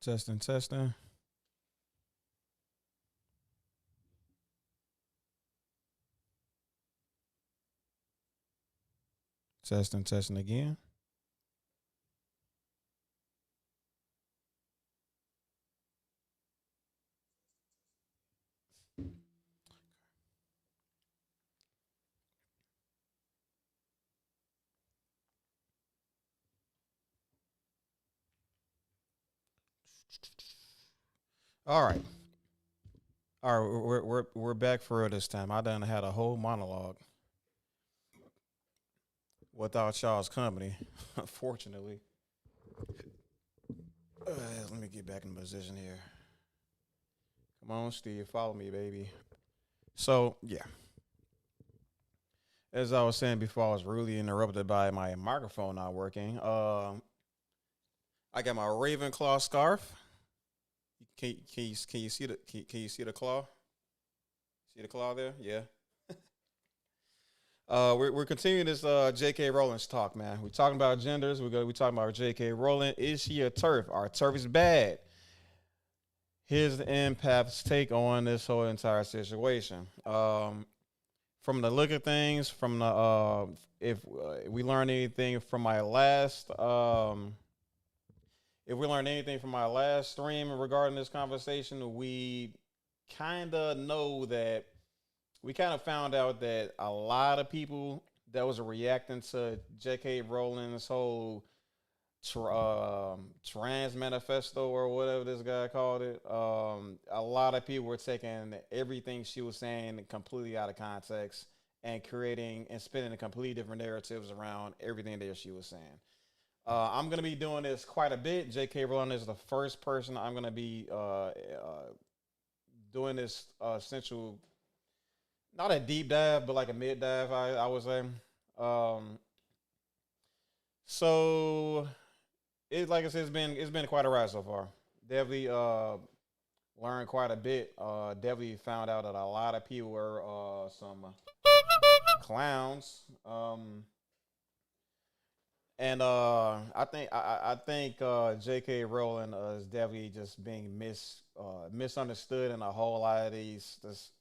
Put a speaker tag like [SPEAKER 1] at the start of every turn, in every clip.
[SPEAKER 1] Testing, testing, testing, testing again. All right, all right. We're back for real this time. I done had a whole monologue without y'all's company, unfortunately. Uh, Let me get back in position here. Come on, Steve, follow me, baby. So yeah, as I was saying before, I was rudely interrupted by my microphone not working. I got my Ravenclaw scarf. Can you see can you see the claw? See the claw there? Yeah. We're continuing this J.K. Rowling's talk, man. We're talking about genders. We talking about J.K. Rowling. Is she a turf? Our turf is bad. Here's the empath's take on this whole entire situation. From the look of things, from the if we learn anything from my last if we learned anything from my last stream regarding this conversation, we kind of know that we kind of found out that a lot of people that was reacting to J.K. Rowling's whole trans manifesto or whatever this guy called it. A lot of people were taking everything she was saying completely out of context and creating and spinning a completely different narratives around everything that she was saying. I'm gonna be doing this quite a bit. J.K. Rowling is the first person I'm gonna be doing this essential, not a deep dive, but like a mid dive. I would say. Um, so it like I said, it's been quite a ride so far. Definitely learned quite a bit. Definitely found out that a lot of people were some clowns. And I think J.K. Rowling is definitely just being misunderstood in a whole lot of these this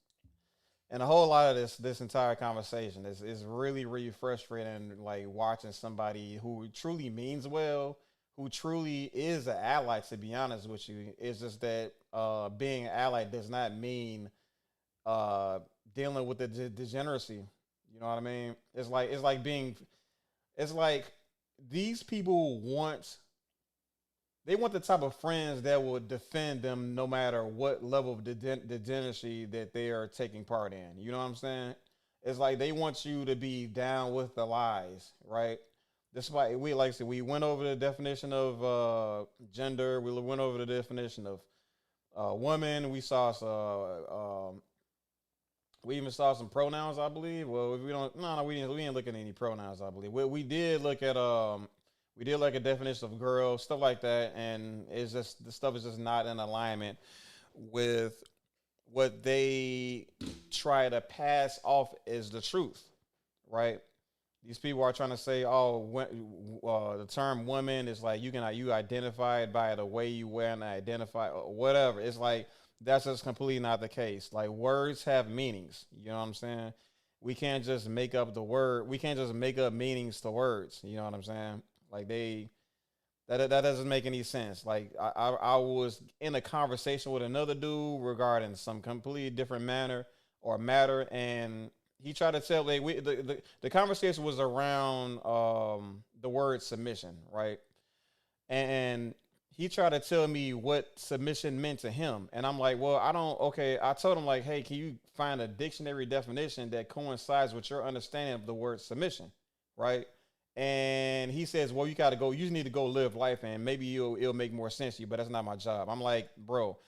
[SPEAKER 1] and a whole lot of this entire conversation is really frustrating. Like watching somebody who truly means well, who truly is an ally. To be honest with you, it's just that being an ally does not mean uh, dealing with the degeneracy. You know what I mean? It's like these people want the type of friends that will defend them no matter what level of degeneracy that they are taking part in. You know what I'm saying? It's like they want you to be down with the lies, right? Despite we like I said, we went over the definition of gender. We went over the definition of woman. We even saw some pronouns, I believe. Well, if we don't, no, we didn't look at any pronouns, I believe. We did look at we did like a definition of girl, stuff like that, and it's just the stuff is just not in alignment with what they try to pass off as the truth, right? These people are trying to say, oh, the term woman is like you identify it by the way you wear and identify or whatever. It's like that's just completely not the case. Like words have meanings. You know what I'm saying? We can't just make up the word. We can't just make up meanings to words. You know what I'm saying? Like that doesn't make any sense. Like I was in a conversation with another dude regarding some completely different manner or matter, and he tried to tell like the conversation was around the word submission, right? And he tried to tell me what submission meant to him, and I'm like, well, I don't. Okay, I told him like, hey, can you find a dictionary definition that coincides with your understanding of the word submission, right? And he says, well, you got to go. You just need to go live life, and maybe it'll make more sense to you. But that's not my job. I'm like, bro,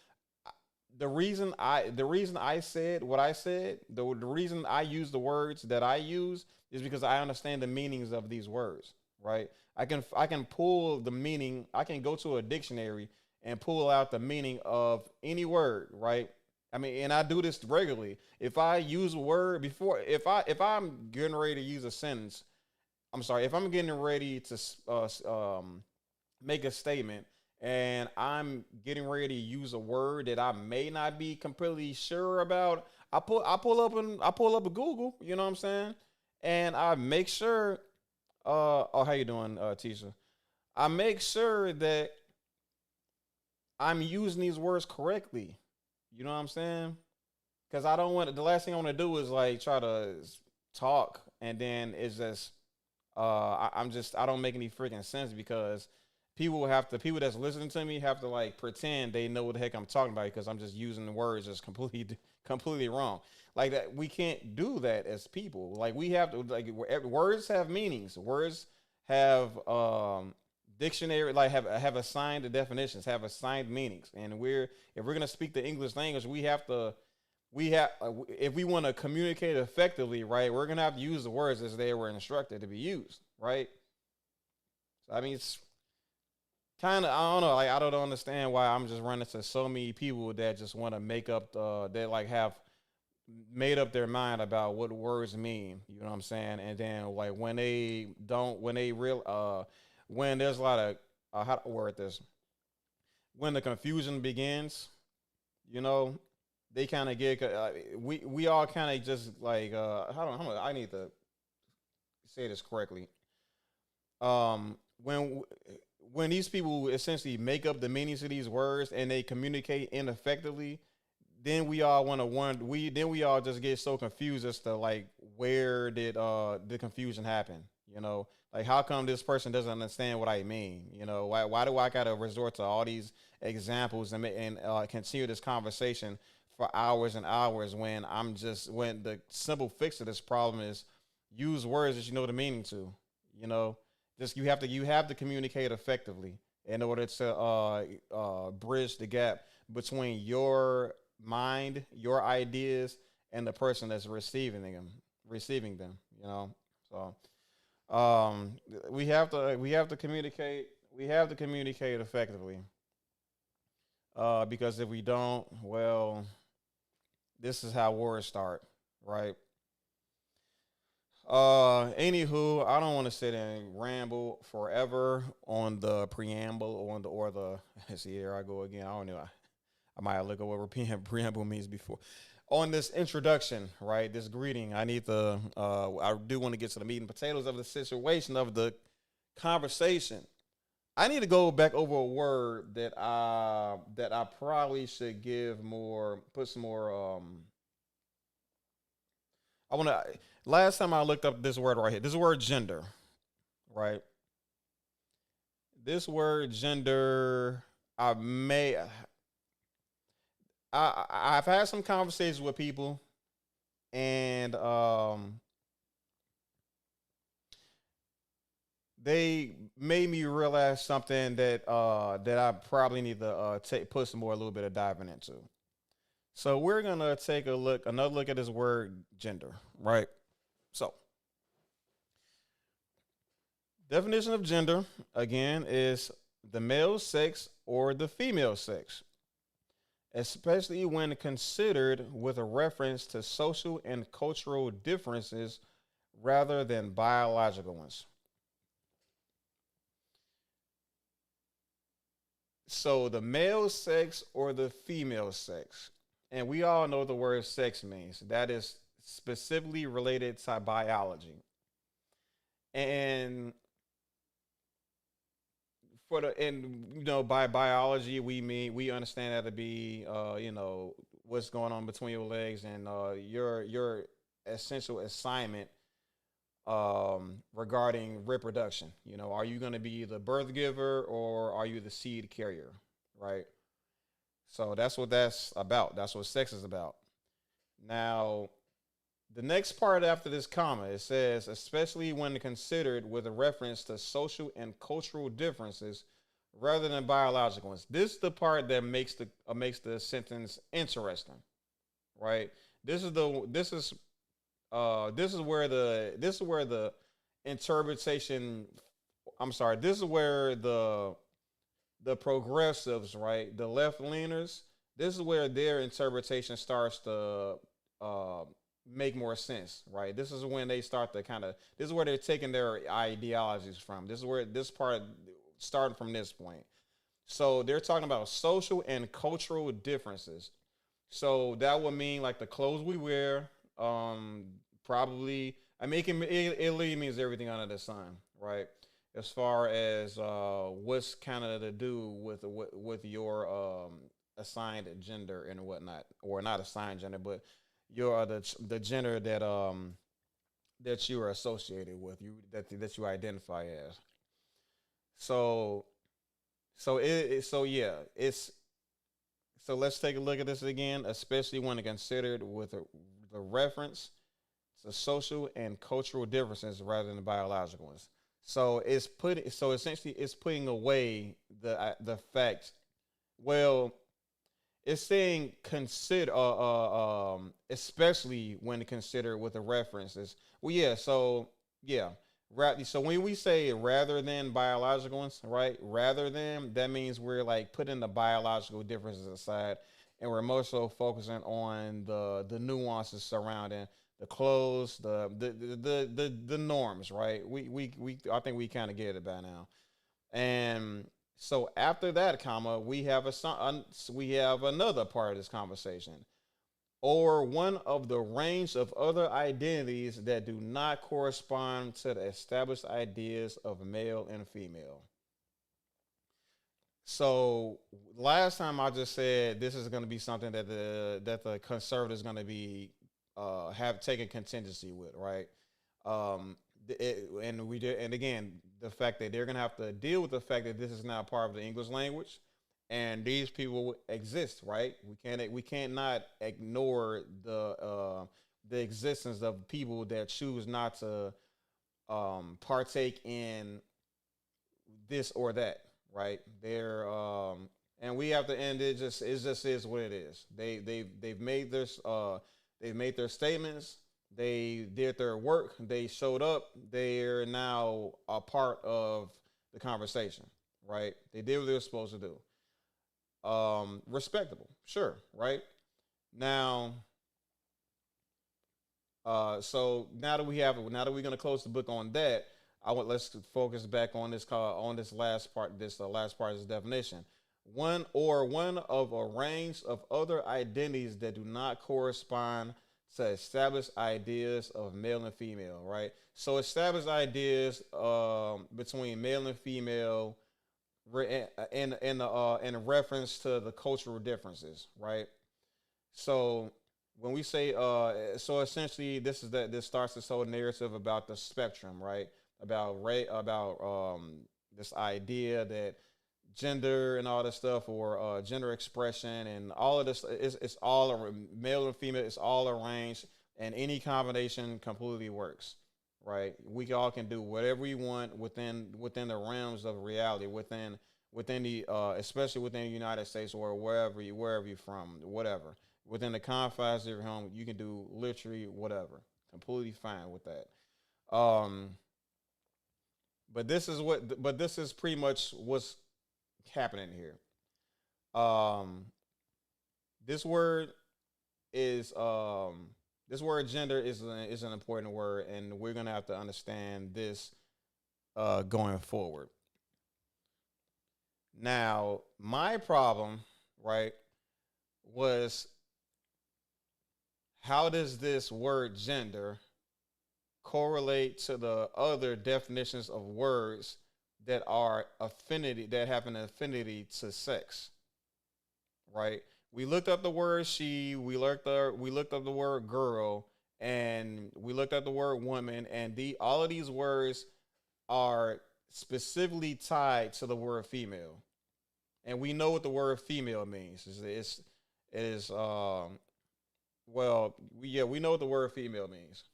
[SPEAKER 1] the reason I said what I said, the reason I use the words that I use is because I understand the meanings of these words, right? I can pull the meaning. I can go to a dictionary and pull out the meaning of any word, right? I mean, and I do this regularly. If I use a word before, if I'm getting ready to use a sentence, I'm sorry, if I'm getting ready to make a statement and I'm getting ready to use a word that I may not be completely sure about, I pull up a Google, you know what I'm saying? And I make sure oh, how you doing, Tisha? I make sure that I'm using these words correctly. You know what I'm saying? Because I don't want the last thing I want to do is like try to talk and then it's just I'm just I don't make any freaking sense because people that's listening to me have to like pretend they know what the heck I'm talking about because I'm just using the words just completely wrong. Like that we can't do that as people. Like we have to like words have meanings. Words have dictionary like have assigned definitions, have assigned meanings, and we're if we're gonna speak the English language, we have if we want to communicate effectively, right? We're gonna have to use the words as they were instructed to be used, right? So I mean, it's kind of I don't know. Like I don't understand why I'm just running to so many people that just want to make up that like have made up their mind about what words mean. You know what I'm saying? And then like when they don't, when they real when there's a lot of how to word this when the confusion begins, you know, they kind of get we all kind of just like how I need to say this correctly. When these people essentially make up the meanings of these words and they communicate ineffectively, then we all want to wonder we all just get so confused as to like where did the confusion happen, you know, like how come this person doesn't understand what I mean, you know, why do I gotta resort to all these examples and continue this conversation for hours and hours when when the simple fix of this problem is use words that you know the meaning to, you know, just you have to communicate effectively in order to bridge the gap between your mind, your ideas, and the person that's receiving them. You know, so we have to communicate. We have to communicate effectively. Because if we don't, well, this is how wars start, right? Anywho, I don't want to sit and ramble forever on the preamble or the. See, here I go again. I don't know. I might look at what preamble means before. On this introduction, right? This greeting, I need to. I do want to get to the meat and potatoes of the situation of the conversation. I need to go back over a word that I probably should give more, put some more. I want to. Last time I looked up this word right here. This word gender, right? This word gender. I may. I've had some conversations with people, and they made me realize something that I probably need to put some more a little bit of diving into. So we're gonna take another look at this word gender, right? So definition of gender again is the male sex or the female sex, especially when considered with a reference to social and cultural differences rather than biological ones. So the male sex or the female sex. And we all know the word sex means. That is specifically related to biology. And you know by biology we understand that to be you know what's going on between your legs and your essential assignment regarding reproduction. You know, are you going to be the birth giver or are you the seed carrier, right? So that's what that's about. That's what sex is about. Now, the next part after this comma, it says, especially when considered with a reference to social and cultural differences rather than biological ones. This is the part that makes the sentence interesting, right? This is where the interpretation. I'm sorry. This is where the progressives, right, the left leaners. This is where their interpretation starts to uh, make more sense, right? This is when they start to kind of. This is where they're taking their ideologies from. This is where this part starting from this point. So they're talking about social and cultural differences. So that would mean like the clothes we wear, probably. I mean, it literally means everything under the sun, right? As far as what's kind of to do with your assigned gender and whatnot, or not assigned gender, but your the gender that you are associated with, that you identify as. So so yeah, it's so let's take a look at this again, especially when considered with the reference to social and cultural differences rather than biological ones. So essentially it's putting away the fact. Well, it's saying consider, especially when considered with the references. Well, yeah. So yeah, so when we say rather than biological ones, right? Rather than, that means we're like putting the biological differences aside, and we're more so focusing on the nuances surrounding the clothes, the norms, right? We I think we kind of get it by now. And so after that comma, we have another part of this conversation, or one of the range of other identities that do not correspond to the established ideas of male and female. So last time I just said this is going to be something that the conservatives going to be have taken contingency with, right? Um, and we did, and again, the fact that they're going to have to deal with the fact that this is now part of the English language, and these people exist, right? We can't not ignore the existence of people that choose not to partake in this or that, right? And we have to end it. It just is what it is. They've made their statements. They did their work. They showed up. They're now a part of the conversation, right? They did what they were supposed to do. Respectable, sure, right? Now, so now that we're gonna close the book on that, let's focus back on this call on this last part. This last part of this definition. One of a range of other identities that do not correspond to established ideas of male and female. Right. So established ideas between male and female in reference to the cultural differences. Right. So when we say so essentially this starts this whole narrative about the spectrum, right? About this idea that gender and all this stuff, or gender expression and all of this, it's all male and female, it's all arranged, and any combination completely works, right? We all can do whatever we want within the realms of reality, within the especially within the United States, or wherever you're from, whatever, within the confines of your home, you can do literally whatever. Completely fine with that. But this is pretty much what's happening here. Um, this word is this word gender is an important word, and we're gonna have to understand this going forward. Now, my problem, right, was how does this word gender correlate to the other definitions of words that have an affinity to sex, right? We looked up the word she, we looked up the word girl, and we looked up the word woman, and the all of these words are specifically tied to the word female, and we know what the word female means. It is we know what the word female means.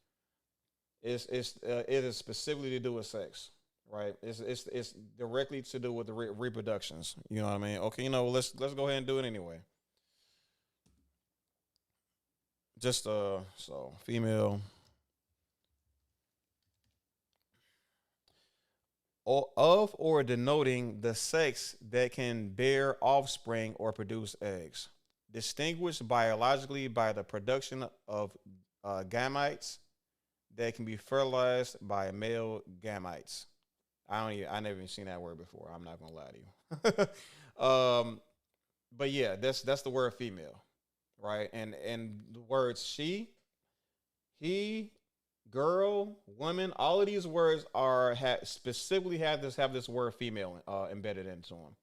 [SPEAKER 1] It is specifically to do with sex, right? It's directly to do with the reproductions. You know what I mean? Okay, let's go ahead and do it anyway. Just so female, of or denoting the sex that can bear offspring or produce eggs, distinguished biologically by the production of gametes that can be fertilized by male gametes. I never even seen that word before. I'm not gonna lie to you. um, but yeah, that's the word female, right? And the words she, he, girl, woman, all of these words are specifically have this word female embedded into them.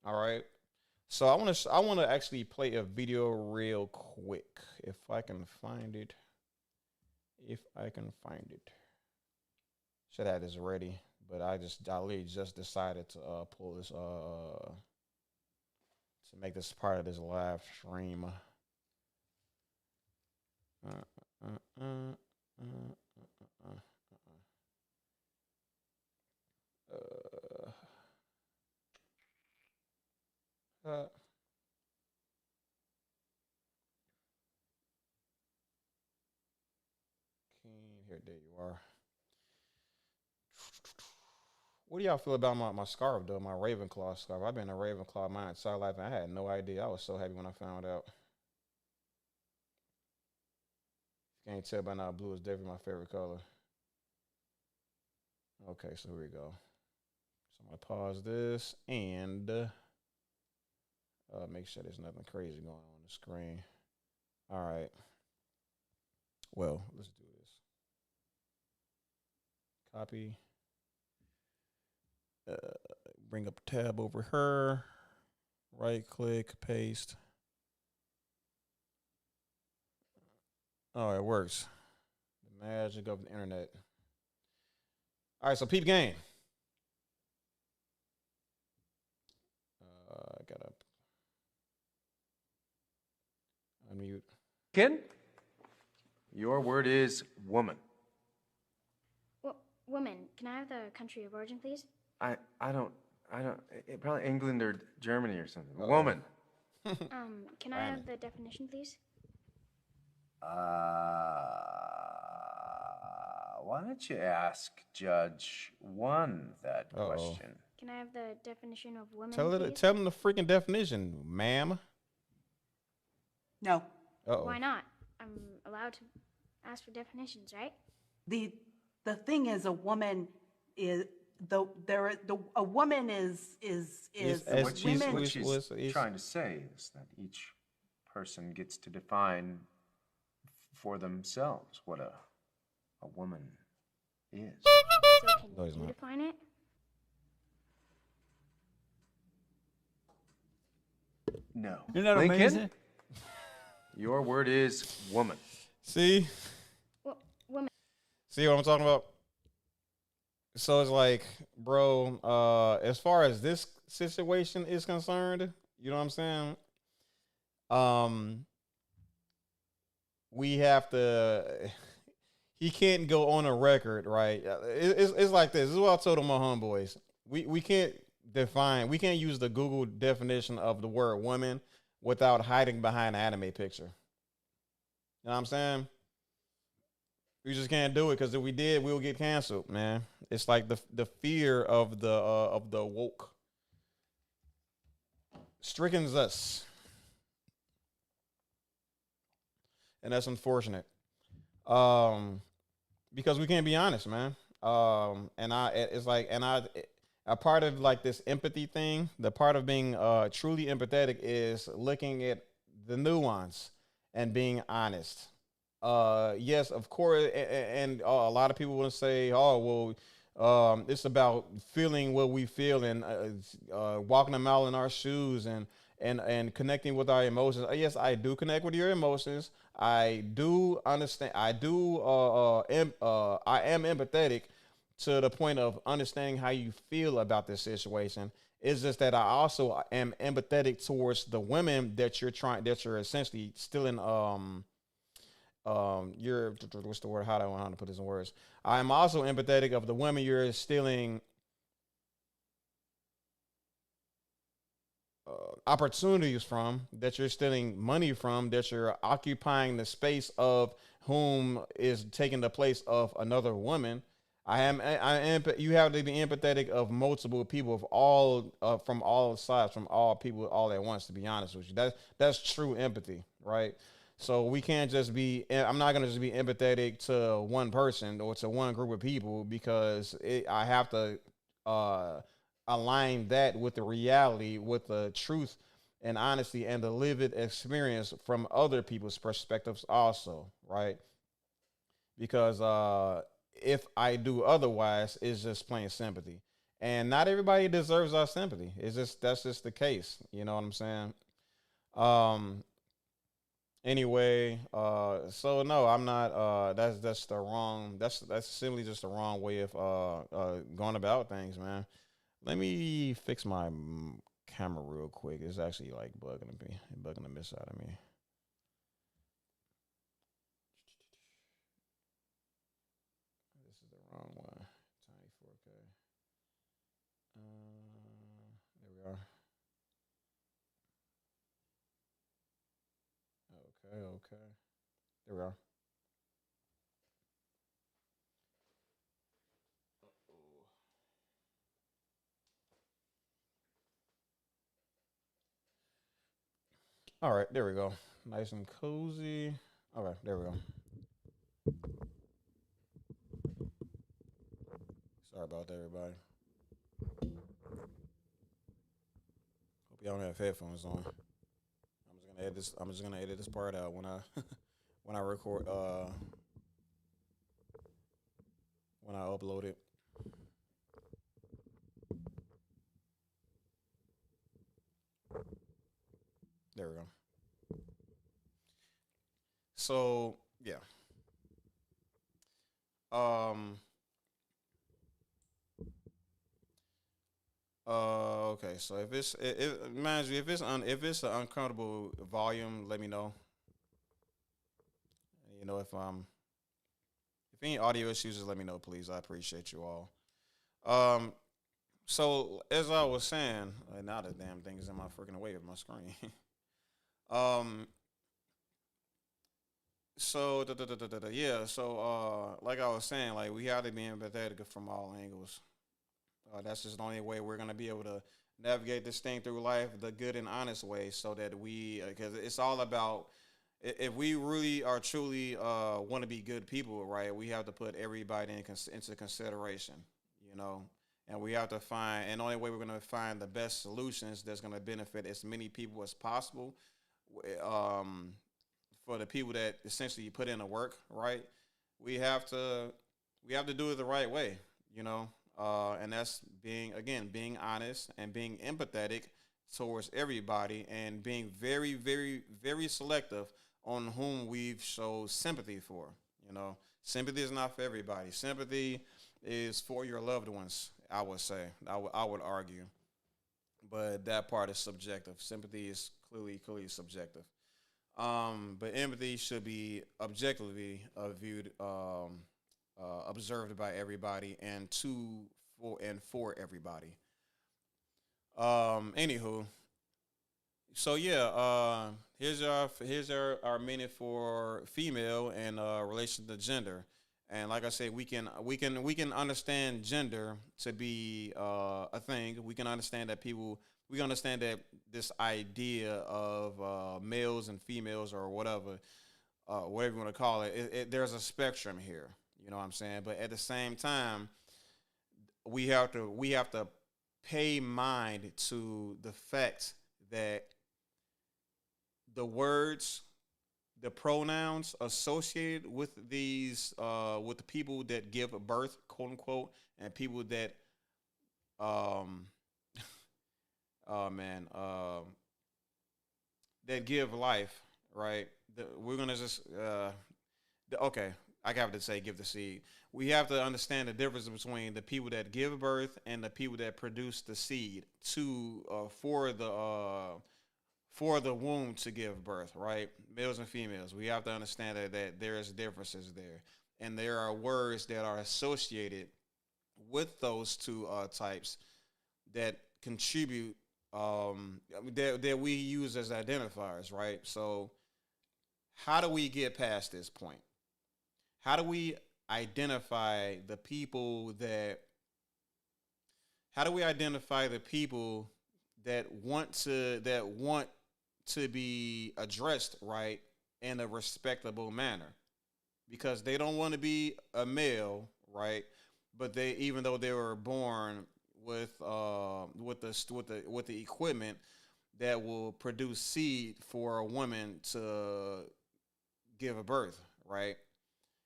[SPEAKER 1] All right. So I want to actually play a video real quick if I can find it. If I can find it. Should have this ready, but I literally just decided to pull this to make this part of this live stream. Uh, uh, uh, uh, uh, uh, uh, Here, there you are. What do y'all feel about my scarf though? My Ravenclaw scarf. I've been a Ravenclaw my entire life, and I had no idea. I was so happy when I found out. Can't tell by now, blue is definitely my favorite color. Okay, so here we go. So I'm gonna pause this and make sure there's nothing crazy going on the screen. All right. Well, let's do this. Copy. Uh, Bring up a tab over her. Right click, paste. Oh, it works. The magic of the internet. All right, so peep game. I gotta unmute.
[SPEAKER 2] Ken, your word is woman.
[SPEAKER 3] Well, woman, can I have the country of origin, please?
[SPEAKER 2] I don't, probably England or Germany or something. Woman.
[SPEAKER 3] Can I have the definition, please?
[SPEAKER 4] Why don't you ask Judge 1 that question?
[SPEAKER 3] Can I have the definition of woman,
[SPEAKER 1] Tell
[SPEAKER 3] please?
[SPEAKER 1] them the freaking definition, ma'am.
[SPEAKER 5] No.
[SPEAKER 3] Why not? I'm allowed to ask for definitions, right?
[SPEAKER 5] The thing is, a woman is a woman is
[SPEAKER 4] What she's trying to say is that each person gets to define for themselves what a woman is.
[SPEAKER 3] So can you define it?
[SPEAKER 4] No.
[SPEAKER 2] Isn't that amazing? Your word is woman.
[SPEAKER 1] See?
[SPEAKER 3] Well, woman.
[SPEAKER 1] See what I'm talking about? So it's like, bro, as far as this situation is concerned, you know what I'm saying? We have to. He can't go on a record, right? It's like this. This is what I told my homeboys. We can't use the Google definition of the word woman without hiding behind an anime picture. You know what I'm saying? We just can't do it because if we did, we'll get canceled, man. It's like the fear of the woke strickens us, and that's unfortunate. Because we can't be honest, man. A part of like this empathy thing, the part of being truly empathetic is looking at the nuance and being honest. Yes, of course, and a lot of people will say, "Oh, well, it's about feeling what we feel and walking a mile in our shoes and connecting with our emotions." Yes, I do connect with your emotions. I do understand. I am empathetic to the point of understanding how you feel about this situation. It's just that I also am empathetic towards the women that you're essentially stealing. You're what's the word? How do I want to put this in words? I'm also empathetic of the women you're stealing opportunities from, that you're stealing money from, that you're occupying the space of whom is taking the place of another woman. You have to be empathetic of multiple people of all from all sides, from all people all at once. To be honest with you, that's true empathy, right? So we can't just be. I'm not gonna just be empathetic to one person or to one group of people because I have to align that with the reality, with the truth and honesty and the lived experience from other people's perspectives also, right? Because if I do otherwise, it's just plain sympathy. And not everybody deserves our sympathy. It's just that's just the case. You know what I'm saying? Um anyway, so no, I'm not that's the wrong that's simply just the wrong way of going about things, man. Let me fix my camera real quick. It's actually like bugging the mess out of me. This is the wrong one. Tiny 4K. There we are. Okay, okay. There we are. All right, there we go. Nice and cozy. Okay, there we go. Sorry about that, everybody. Hope y'all don't have headphones on. I'm just gonna edit this part out when I when I record when I upload it. There we go. So yeah. Um. Okay. So if it's it reminds me if it's an uncomfortable volume, let me know. You know if any audio issues, just let me know, please. I appreciate you all. Um. So as I was saying, now the damn thing is in my freaking way of my screen. um. So yeah. So like I was saying, like we have to be empathetic from all angles. That's just the only way we're gonna be able to navigate this thing through life the good and honest way, so that we, because it's all about if we really are truly want to be good people, right? We have to put everybody into consideration, you know, and we have to find, and the only way we're gonna find the best solutions that's gonna benefit as many people as possible. Um, for the people that essentially put in the work, right? We have to we have to do it the right way, you know, and that's being honest and being empathetic towards everybody, and being very, very, very selective on whom we've showed sympathy for. You know, sympathy is not for everybody. Sympathy is for your loved ones. I would say. I would argue, but that part is subjective. Sympathy is clearly subjective. But empathy should be objectively viewed, observed by everybody, and for everybody. Anywho, so yeah, here's our meaning for female in relation to gender. And like I said, we can understand gender to be a thing. We can understand that people we understand that this idea of males and females, or whatever you want to call it, there's a spectrum here. You know what I'm saying? But at the same time, we have to pay mind to the fact that the words, the pronouns associated with with the people that give birth, quote unquote, and people that um oh man that give life, right? We're gonna just okay. I have to say, give the seed. We have to understand the difference between the people that give birth and the people that produce the seed to for the womb to give birth, right? Males and females. We have to understand that there is differences there, and there are words that are associated with those two types that contribute, that we use as identifiers, right? So, how do we get past this point? How do we identify the people that? How do we identify the people that want to be addressed right in a respectable manner? Because they don't want to be a male, right? But they, even though they were born with the equipment that will produce seed for a woman to give a birth, right?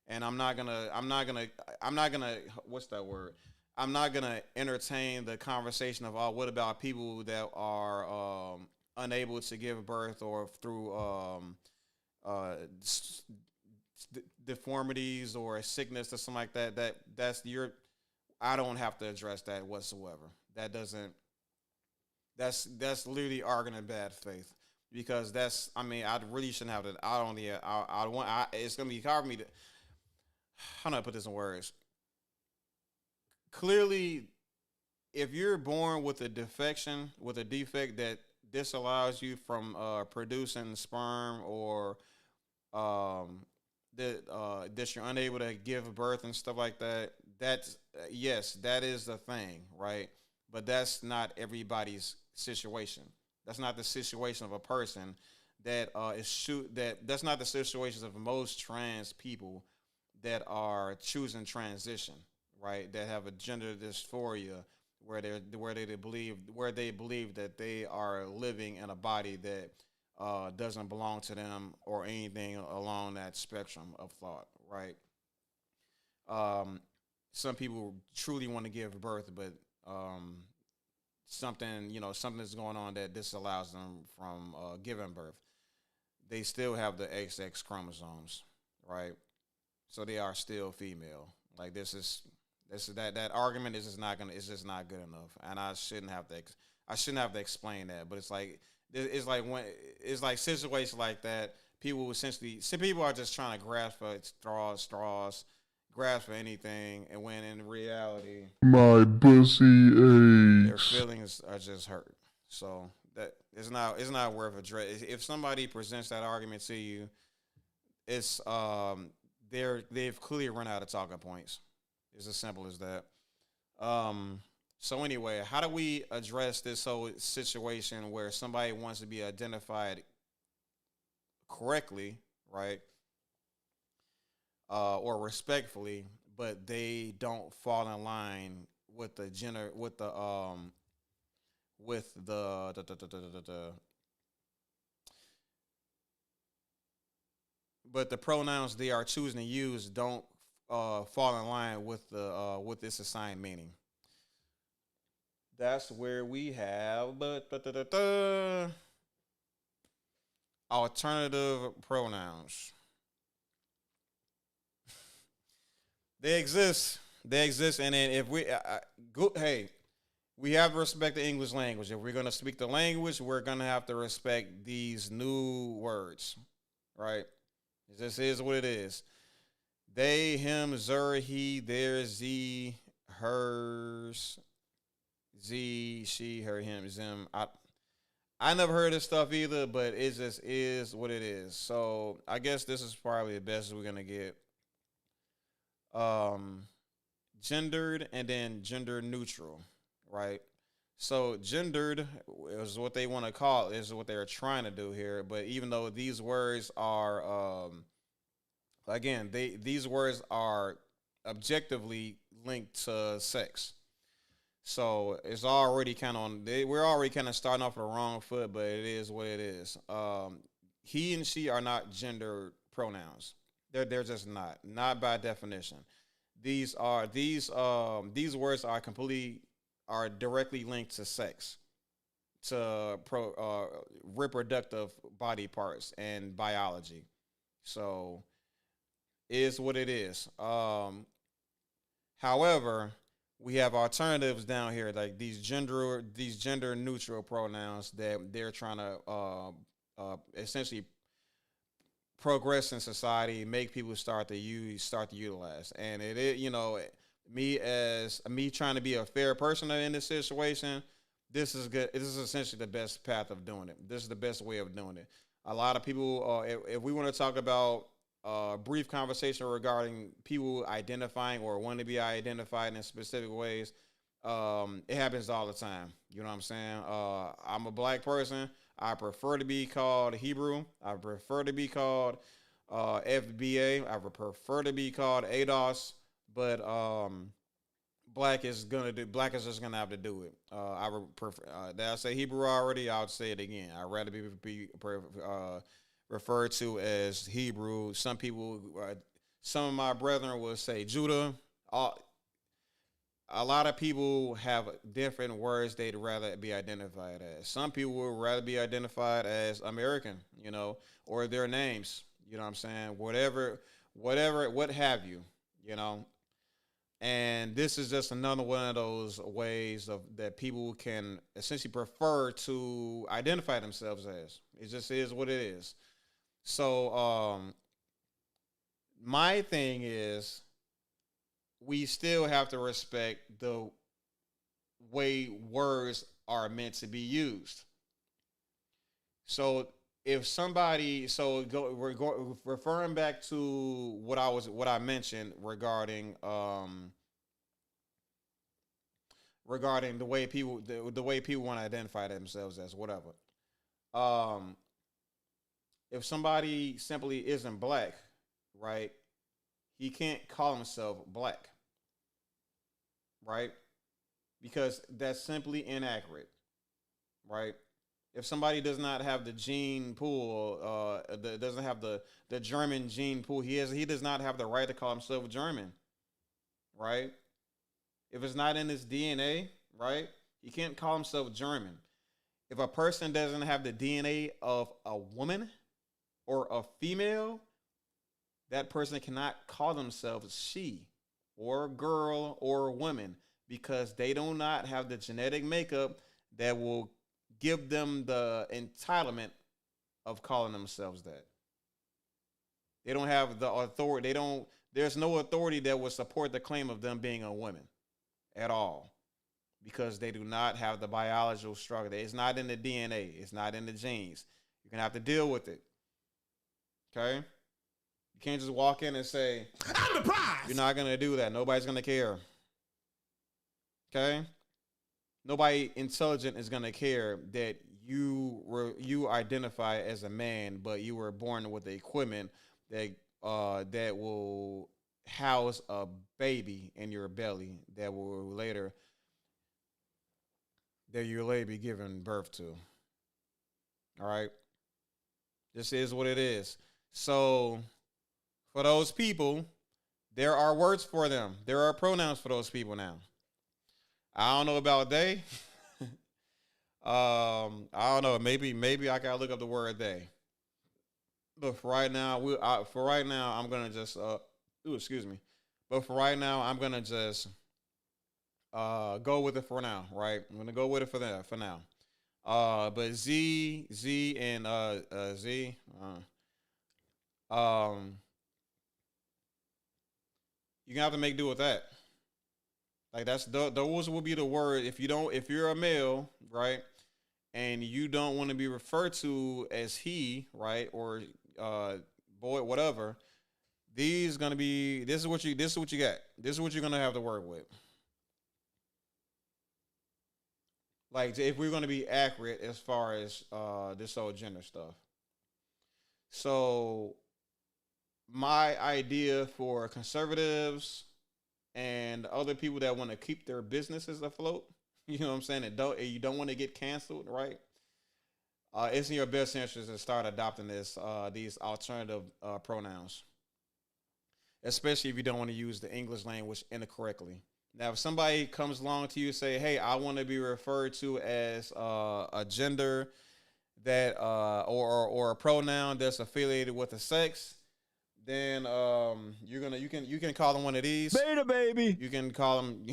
[SPEAKER 1] And I'm not gonna what's that word? I'm not gonna entertain the conversation of, oh, what about people that are unable to give birth or through uh, deformities or a sickness or something like that. That's your. I don't have to address that whatsoever. That doesn't. That's literally arguing in bad faith because that's. I mean, I really shouldn't have to. I don't. Yeah. I want. It's gonna be hard for me to. How do I put this in words? Clearly, if you're born with a defection, with a defect that disallows you from producing sperm or that you're unable to give birth and stuff like that. That's yes, that is the thing, right? But that's not everybody's situation. That's not the situation of a person that is shoot that. That's not the situations of most trans people that are choosing transition, right? That have a gender dysphoria where they believe that they are living in a body that doesn't belong to them or anything along that spectrum of thought, right? Um, some people truly want to give birth, but something is going on that disallows them from giving birth. They still have the XX chromosomes, right? So they are still female. Like that argument is just not gonna. It's just not good enough, and I shouldn't have to explain that. But it's like situations like that. People essentially, some people are just trying to grasp for straws, grasp for anything, and when in reality, my pussy aches. Their feelings are just hurt. So that it's not worth address. If somebody presents that argument to you, it's they've clearly run out of talking points. It's as simple as that. So anyway, how do we address this whole situation where somebody wants to be identified correctly, right, or respectfully, but they don't fall in line with the gender, with the but the pronouns they are choosing to use don't fall in line with this assigned meaning. That's where we have alternative pronouns. They exist. They exist, and then if we go, hey, we have to respect the English language. If we're gonna speak the language, we're gonna have to respect these new words, right? This is what it is. They, him, zer, he, their, z, hers, z, she, her, him, zim. I never heard of this stuff either, but it just is what it is. So I guess this is probably the best we're gonna get. Um, Gendered and then gender neutral, right? So gendered is what they want to call is what they're trying to do here. But even though these words are, again, these words are objectively linked to sex. So it's already kind of we're already kind of starting off on the wrong foot, but it is what it is. He and she are not gender pronouns. They're just not by definition. These words are directly linked to sex, to reproductive body parts and biology. So is what it is. However, we have alternatives down here, like these gender neutral pronouns that they're trying to essentially progress in society, make people start to utilize. And it is, me trying to be a fair person in this situation, this is good. This is essentially the best path of doing it. This is the best way of doing it. A lot of people, if we want to talk about brief conversation regarding people identifying or want to be identified in specific ways, it happens all the time. You know what I'm saying? I'm a black person. I prefer to be called Hebrew. I prefer to be called FBA. I would prefer to be called ADOS. But black is just gonna have to do it. I would prefer. Did I say Hebrew already? I would say it again. I'd rather be referred to as Hebrew. Some people, some of my brethren will say Judah. A lot of people have different words they'd rather be identified as. Some people would rather be identified as American, or their names. You know what I'm saying? Whatever, what have you, you know. And this is just another one of those ways of that people can essentially prefer to identify themselves as. It just is what it is. So my thing is we still have to respect the way words are meant to be used. So if somebody, referring back to what I mentioned regarding regarding the way people want to identify themselves as whatever. Um, if somebody simply isn't black, right? He can't call himself black, right? Because that's simply inaccurate, right? If somebody does not have the gene pool, doesn't have the German gene pool, he does not have the right to call himself German, right? If it's not in his DNA, right, he can't call himself German. If a person doesn't have the DNA of a woman or a female, that person cannot call themselves she or girl or woman because they do not have the genetic makeup that will give them the entitlement of calling themselves that. They don't have the authority. There's no authority that would support the claim of them being a woman at all because they do not have the biological structure. It's not in the DNA. It's not in the genes. You're going to have to deal with it. Okay? You can't just walk in and say, I'm the prize. You're not going to do that. Nobody's going to care. Okay? Nobody intelligent is going to care that you identify as a man, but you were born with the equipment that will house a baby in your belly that will later be given birth to. All right? This is what it is. So for those people, there are words for them. There are pronouns for those people now. I don't know about they. I don't know. Maybe I gotta look up the word they. But for right now, I'm gonna just excuse me. But for right now, I'm gonna just go with it for now. Right? I'm gonna go with it for now. But Z and Z. You're gonna have to make do with that. Like those will be the word. If you're a male, right, and you don't want to be referred to as he, right, or boy, whatever, this is what you got. This is what you're gonna have to work with. Like if we're gonna be accurate as far as this whole gender stuff. So my idea for conservatives and other people that want to keep their businesses afloat, you know what I'm saying, and you don't want to get canceled, right? It's in your best interest to start adopting these alternative pronouns, especially if you don't want to use the English language incorrectly. Now, if somebody comes along to you and say, "Hey, I want to be referred to as a gender that or a pronoun that's affiliated with a sex," then you can call them one of these.
[SPEAKER 6] Beta baby.
[SPEAKER 1] You can call them.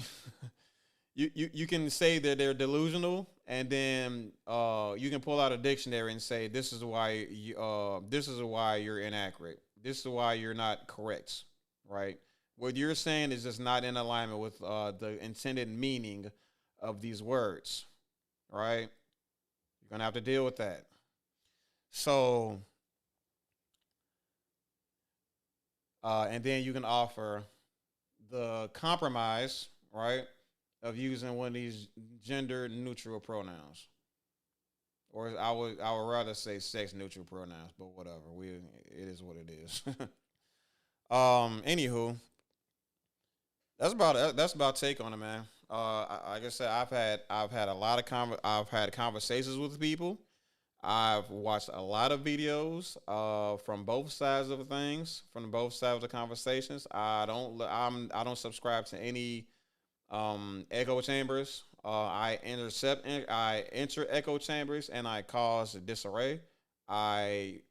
[SPEAKER 1] you can say that they're delusional, and then you can pull out a dictionary and say this is why you're inaccurate. This is why you're not correct, right? What you're saying is just not in alignment with the intended meaning of these words, right? You're gonna have to deal with that. So, and then you can offer the compromise, right, of using one of these gender neutral pronouns, or I would rather say sex neutral pronouns, but whatever. It is what it is. Anywho, That's about take on it, man. Like I said, I've had a lot of I've had conversations with people. I've watched a lot of videos from both sides of things, from both sides of the conversations. I don't subscribe to any echo chambers. I enter echo chambers and I cause disarray. I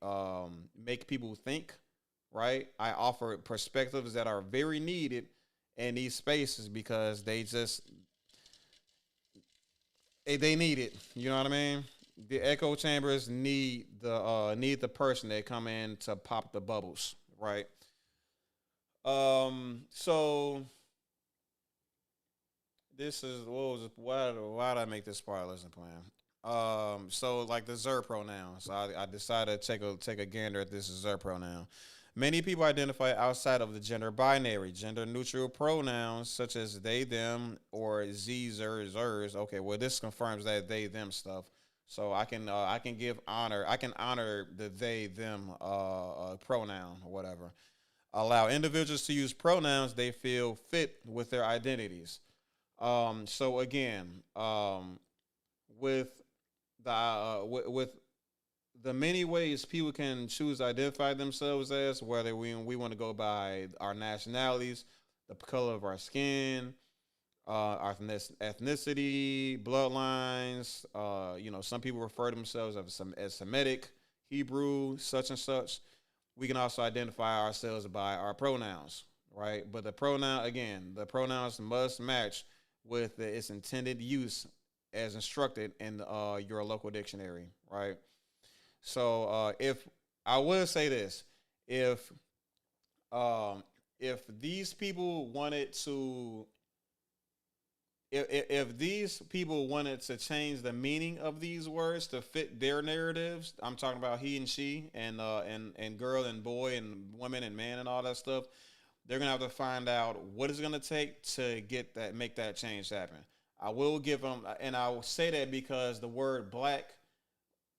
[SPEAKER 1] make people think, right? I offer perspectives that are very needed in these spaces because they need it. You know what I mean? The echo chambers need the person that come in to pop the bubbles, right? So this is what was it, why did I make this part of lesson plan? So like the Zer pronoun. So I decided to take a gander at this Zer pronoun. Many people identify outside of the gender binary, gender neutral pronouns such as they, them, or z, zer, zers. Okay, well this confirms that they, them stuff. So I can give honor. I can honor the they, them pronoun or whatever. Allow individuals to use pronouns they feel fit with their identities. So again, with with the many ways people can choose to identify themselves as, whether we want to go by our nationalities, the color of our skin, our ethnicity, bloodlines. Some people refer to themselves as Semitic, Hebrew, such and such. We can also identify ourselves by our pronouns, right? But the pronouns must match with its intended use as instructed in your local dictionary, right? So if I will say this, if if these people wanted to, if these people wanted to change the meaning of these words to fit their narratives, I'm talking about he and she and girl and boy and woman and man and all that stuff. They're gonna have to find out what it's gonna take to make that change happen. I will give them, and I will say that because the word black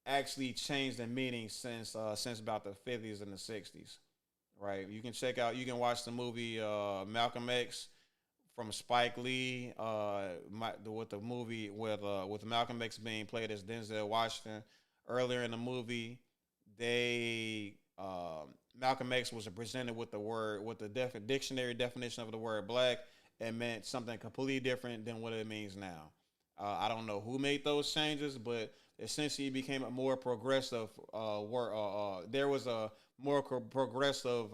[SPEAKER 1] actually changed the meaning since about the 50s and the 60s, right? You can watch the movie Malcolm X from Spike Lee, with the movie with Malcolm X being played as Denzel Washington. Earlier in the movie, they Malcolm X was presented with the dictionary definition of the word black. It meant something completely different than what it means now. I don't know who made those changes, but essentially it became a more progressive word. There was a more progressive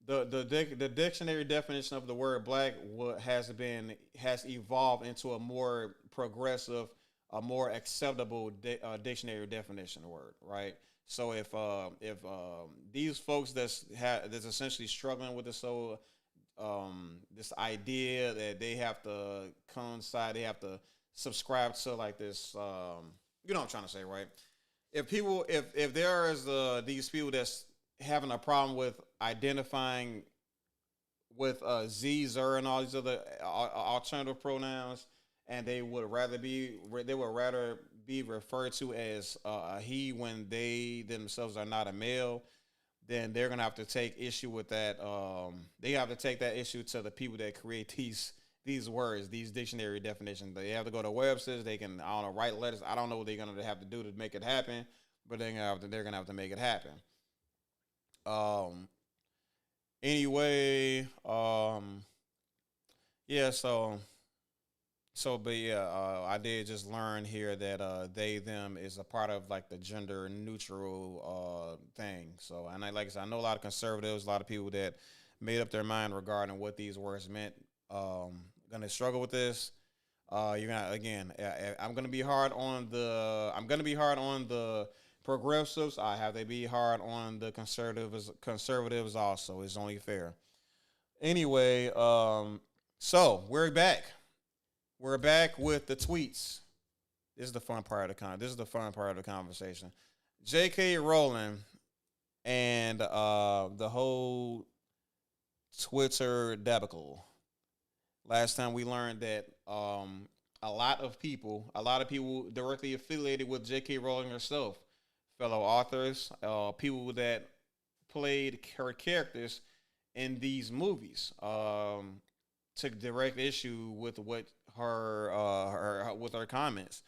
[SPEAKER 1] the dictionary definition of the word black has evolved into a more progressive, a more acceptable dictionary definition of the word, right? So if these folks that's essentially struggling with this idea that they have to coincide, they have to subscribe to like this, you know what I'm trying to say, right? If there is these people that's having a problem with identifying with Z, Zer, and all these other alternative pronouns, and they would rather be referred to as a he when they themselves are not a male, then they're gonna have to take issue with that. They have to take that issue to the people that create these words, these dictionary definitions. They have to go to websites. They can, I don't know, write letters. I don't know what they're gonna have to do to make it happen, but they're gonna have to make it happen. Um. Anyway. Yeah. But yeah, I did just learn here that they them is a part of like the gender neutral thing. So, and like I said, I know a lot of conservatives, a lot of people that made up their mind regarding what these words meant. Gonna struggle with this. You're gonna again. I'm gonna be hard on the progressives. I have to be hard on the conservatives also. It's only fair. Anyway, so we're back. We're back with the tweets. This is the fun part of the conversation. J.K. Rowling and the whole Twitter debacle. Last time we learned that a lot of people directly affiliated with J.K. Rowling herself, fellow authors, people that played her characters in these movies. Took direct issue with what with her comments,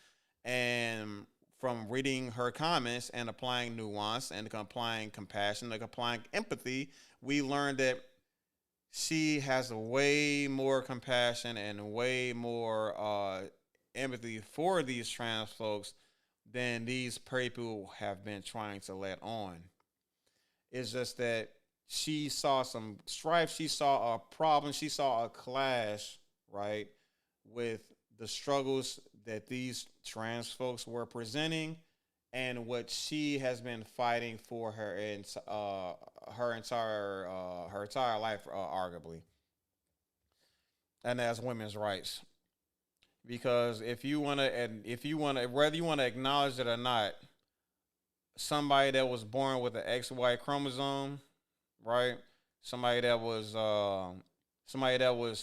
[SPEAKER 1] and from reading her comments and applying nuance and applying compassion, like applying empathy, we learned that she has way more compassion and way more empathy for these trans folks than these people have been trying to let on. It's just that she saw some strife, she saw a problem, she saw a clash, right, with the struggles that these trans folks were presenting and what she has been fighting for her entire life, arguably, and that's women's rights. Because whether you want to acknowledge it or not, somebody that was born with an XY chromosome, right? Somebody that was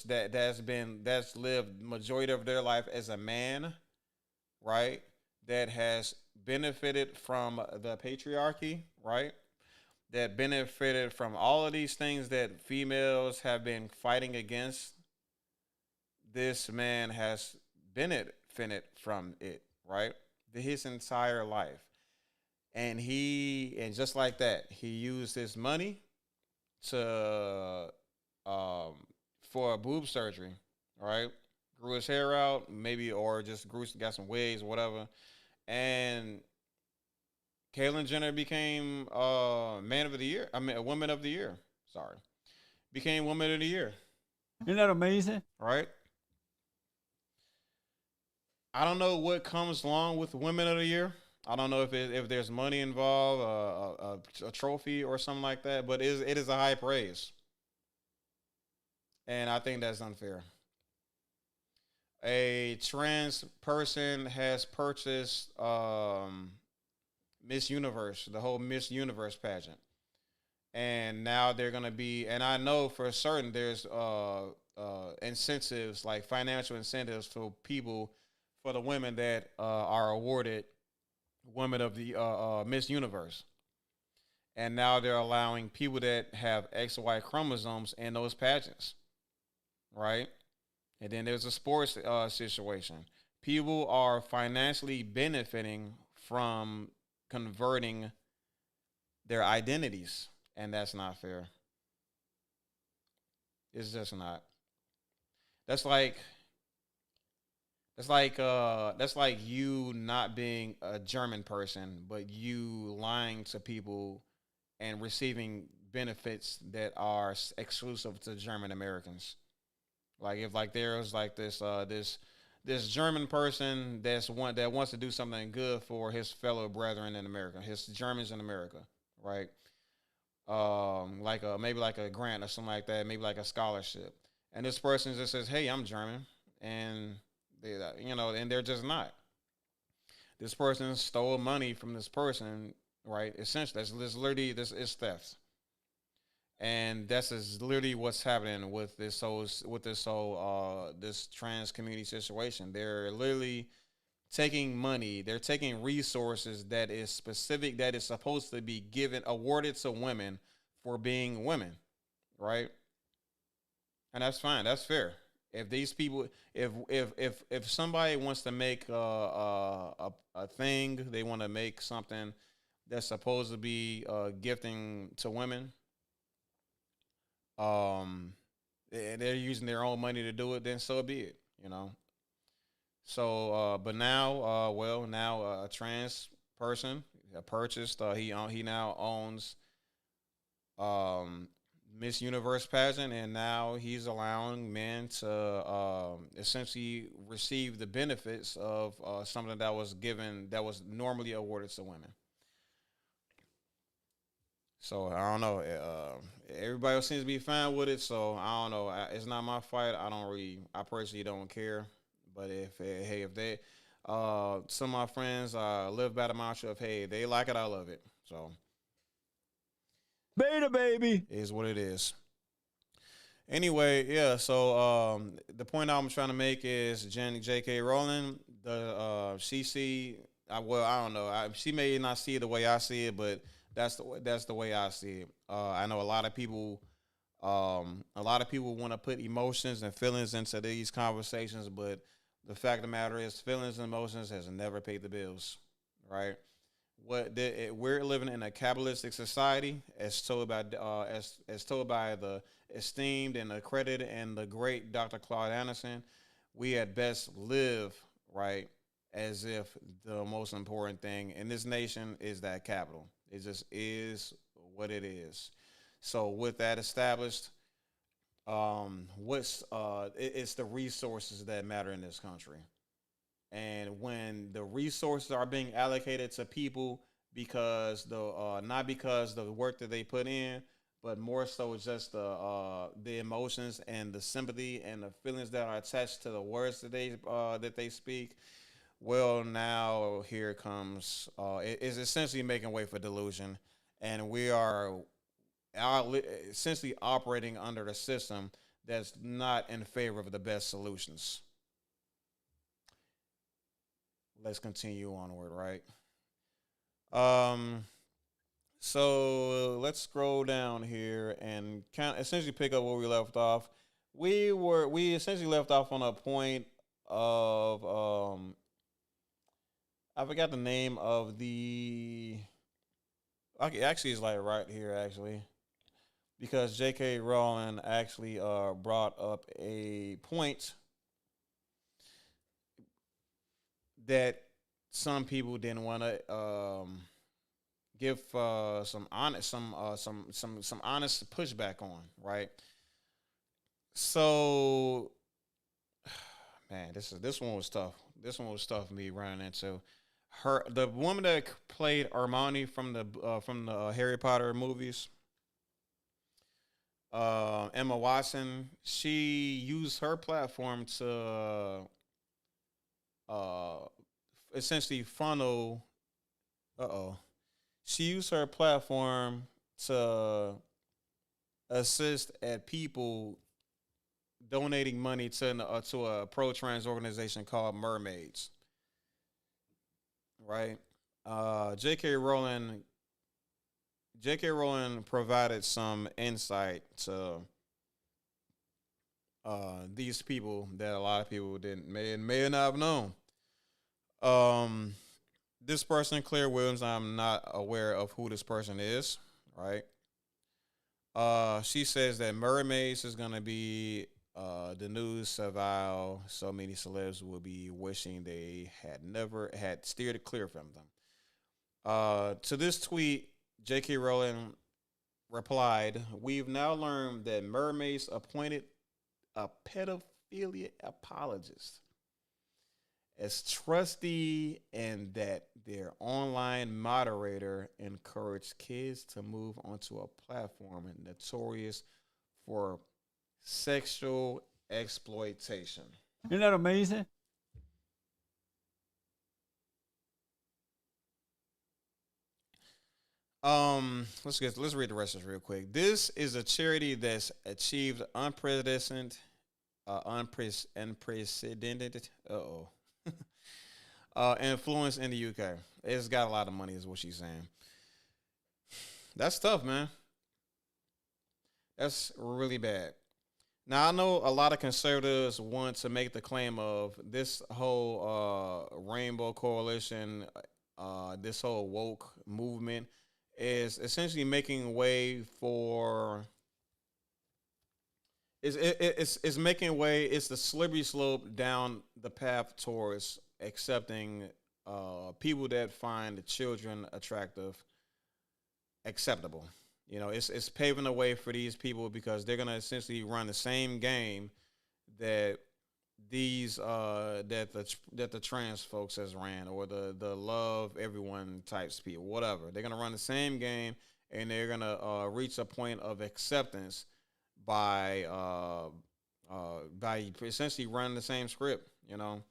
[SPEAKER 1] that's lived majority of their life as a man, right? That has benefited from the patriarchy, right? That benefited from all of these things that females have been fighting against. This man has benefited from it, right? His entire life. And just like that, he used his money to for a boob surgery, right? Grew his hair out, maybe, or just got some wigs, whatever. And Caitlyn Jenner became man of the year. I mean, a woman of the year. Sorry, became woman of the year.
[SPEAKER 6] Isn't that amazing?
[SPEAKER 1] Right. I don't know what comes along with women of the year. I don't know if there's money involved, a trophy or something like that, but it is a high praise, and I think that's unfair. A trans person has purchased Miss Universe, the whole Miss Universe pageant, and now they're gonna be. And I know for certain there's incentives, like financial incentives for the women that are awarded women of the Miss Universe. And now they're allowing people that have XY chromosomes in those pageants, right? And then there's a sports situation. People are financially benefiting from converting their identities, and that's not fair. It's just not. That's like you not being a German person, but you lying to people and receiving benefits that are exclusive to German Americans. Like if there was like this German person that wants to do something good for his fellow brethren in America, his Germans in America, right? Maybe like a grant or something like that, maybe like a scholarship. And this person just says, "Hey, I'm German," and and they're just not. This person stole money from this person, right? Essentially, this is theft, and that's literally what's happening with this trans community situation. They're literally taking money, they're taking resources that is specific, that is supposed to be awarded to women for being women, right? And that's fine, that's fair. If these people, if somebody wants to make a thing, they want to make something that's supposed to be gifting to women, and they're using their own money to do it, then so be it, So, but now, a trans person purchased. He now owns Miss Universe pageant, and now he's allowing men to essentially receive the benefits of something that was normally awarded to women. So I don't know. Everybody else seems to be fine with it, so I don't know. It's not my fight. I personally don't care. But if they, some of my friends live by the mantra of, hey, they like it, I love it. So.
[SPEAKER 6] Beta baby
[SPEAKER 1] is what it is. Anyway, yeah. So the point I'm trying to make is J.K. Rowling, I don't know. She may not see it the way I see it, but that's the way I see it. I know a lot of people A lot of people want to put emotions and feelings into these conversations, but the fact of the matter is, feelings and emotions has never paid the bills, right? We're living in a capitalistic society, as told by as told by the esteemed and accredited and the great Dr. Claude Anderson. We at best live right as if the most important thing in this nation is that capital. It just is what it is. So with that established, it's the resources that matter in this country. And when the resources are being allocated to people because the not because the work that they put in, but more so just the emotions and the sympathy and the feelings that are attached to the words that they speak. Well, now here comes it is essentially making way for delusion, and we are essentially operating under a system that's not in favor of the best solutions. Let's continue onward, right? Um, so let's scroll down here and kind of essentially pick up where we left off. We essentially left off on a point of I forgot the name of the. Okay, actually, it's like right here actually, because J.K. Rowling actually brought up a point that some people didn't want to give some honest pushback on, right? So, man, this one was tough. This one was tough for me running into the woman that played Hermione from the Harry Potter movies. Emma Watson. She used her platform to uh, essentially funnel. She used her platform to assist at people donating money to a pro trans organization called Mermaids. Right. J.K. Rowling. J.K. Rowling provided some insight to these people that a lot of people didn't may not have known. Um, this person, Claire Williams, I'm not aware of who this person is. Right. She says that Mermaids is gonna be the new Savile. So many celebs will be wishing they had never had steered clear from them. To this tweet, J.K. Rowling replied, "We've now learned that Mermaids appointed a pedophilia apologist as trustee and that their online moderator encouraged kids to move onto a platform notorious for sexual exploitation."
[SPEAKER 6] Isn't that amazing?
[SPEAKER 1] Let's read the rest of this real quick. This is a charity that's achieved unprecedented influence in the UK. It's got a lot of money, is what she's saying. That's tough, man. That's really bad. Now I know a lot of conservatives want to make the claim of this whole rainbow coalition, this whole woke movement is essentially making way for it's making way. It's the slippery slope down the path towards accepting people that find children attractive acceptable. You know, it's paving the way for these people because they're gonna essentially run the same game that these that the trans folks has ran, or the love everyone types people, whatever. They're gonna run the same game, and they're gonna reach a point of acceptance by essentially running the same script. You know,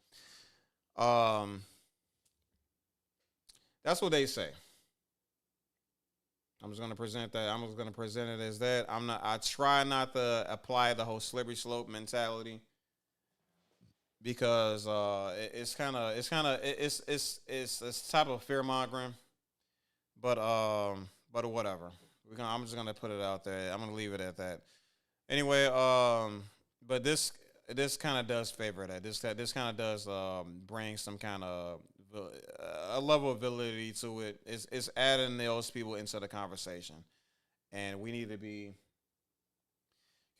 [SPEAKER 1] that's what they say. I'm just gonna present that. I'm just gonna present it as that. I try not to apply the whole slippery slope mentality because it's type of fear mongering, but whatever. I'm just gonna put it out there. I'm gonna leave it at that. Anyway, but this kind of does favor that. This kind of does bring some kind of a level of validity to it. It's adding those people into the conversation, and we need to be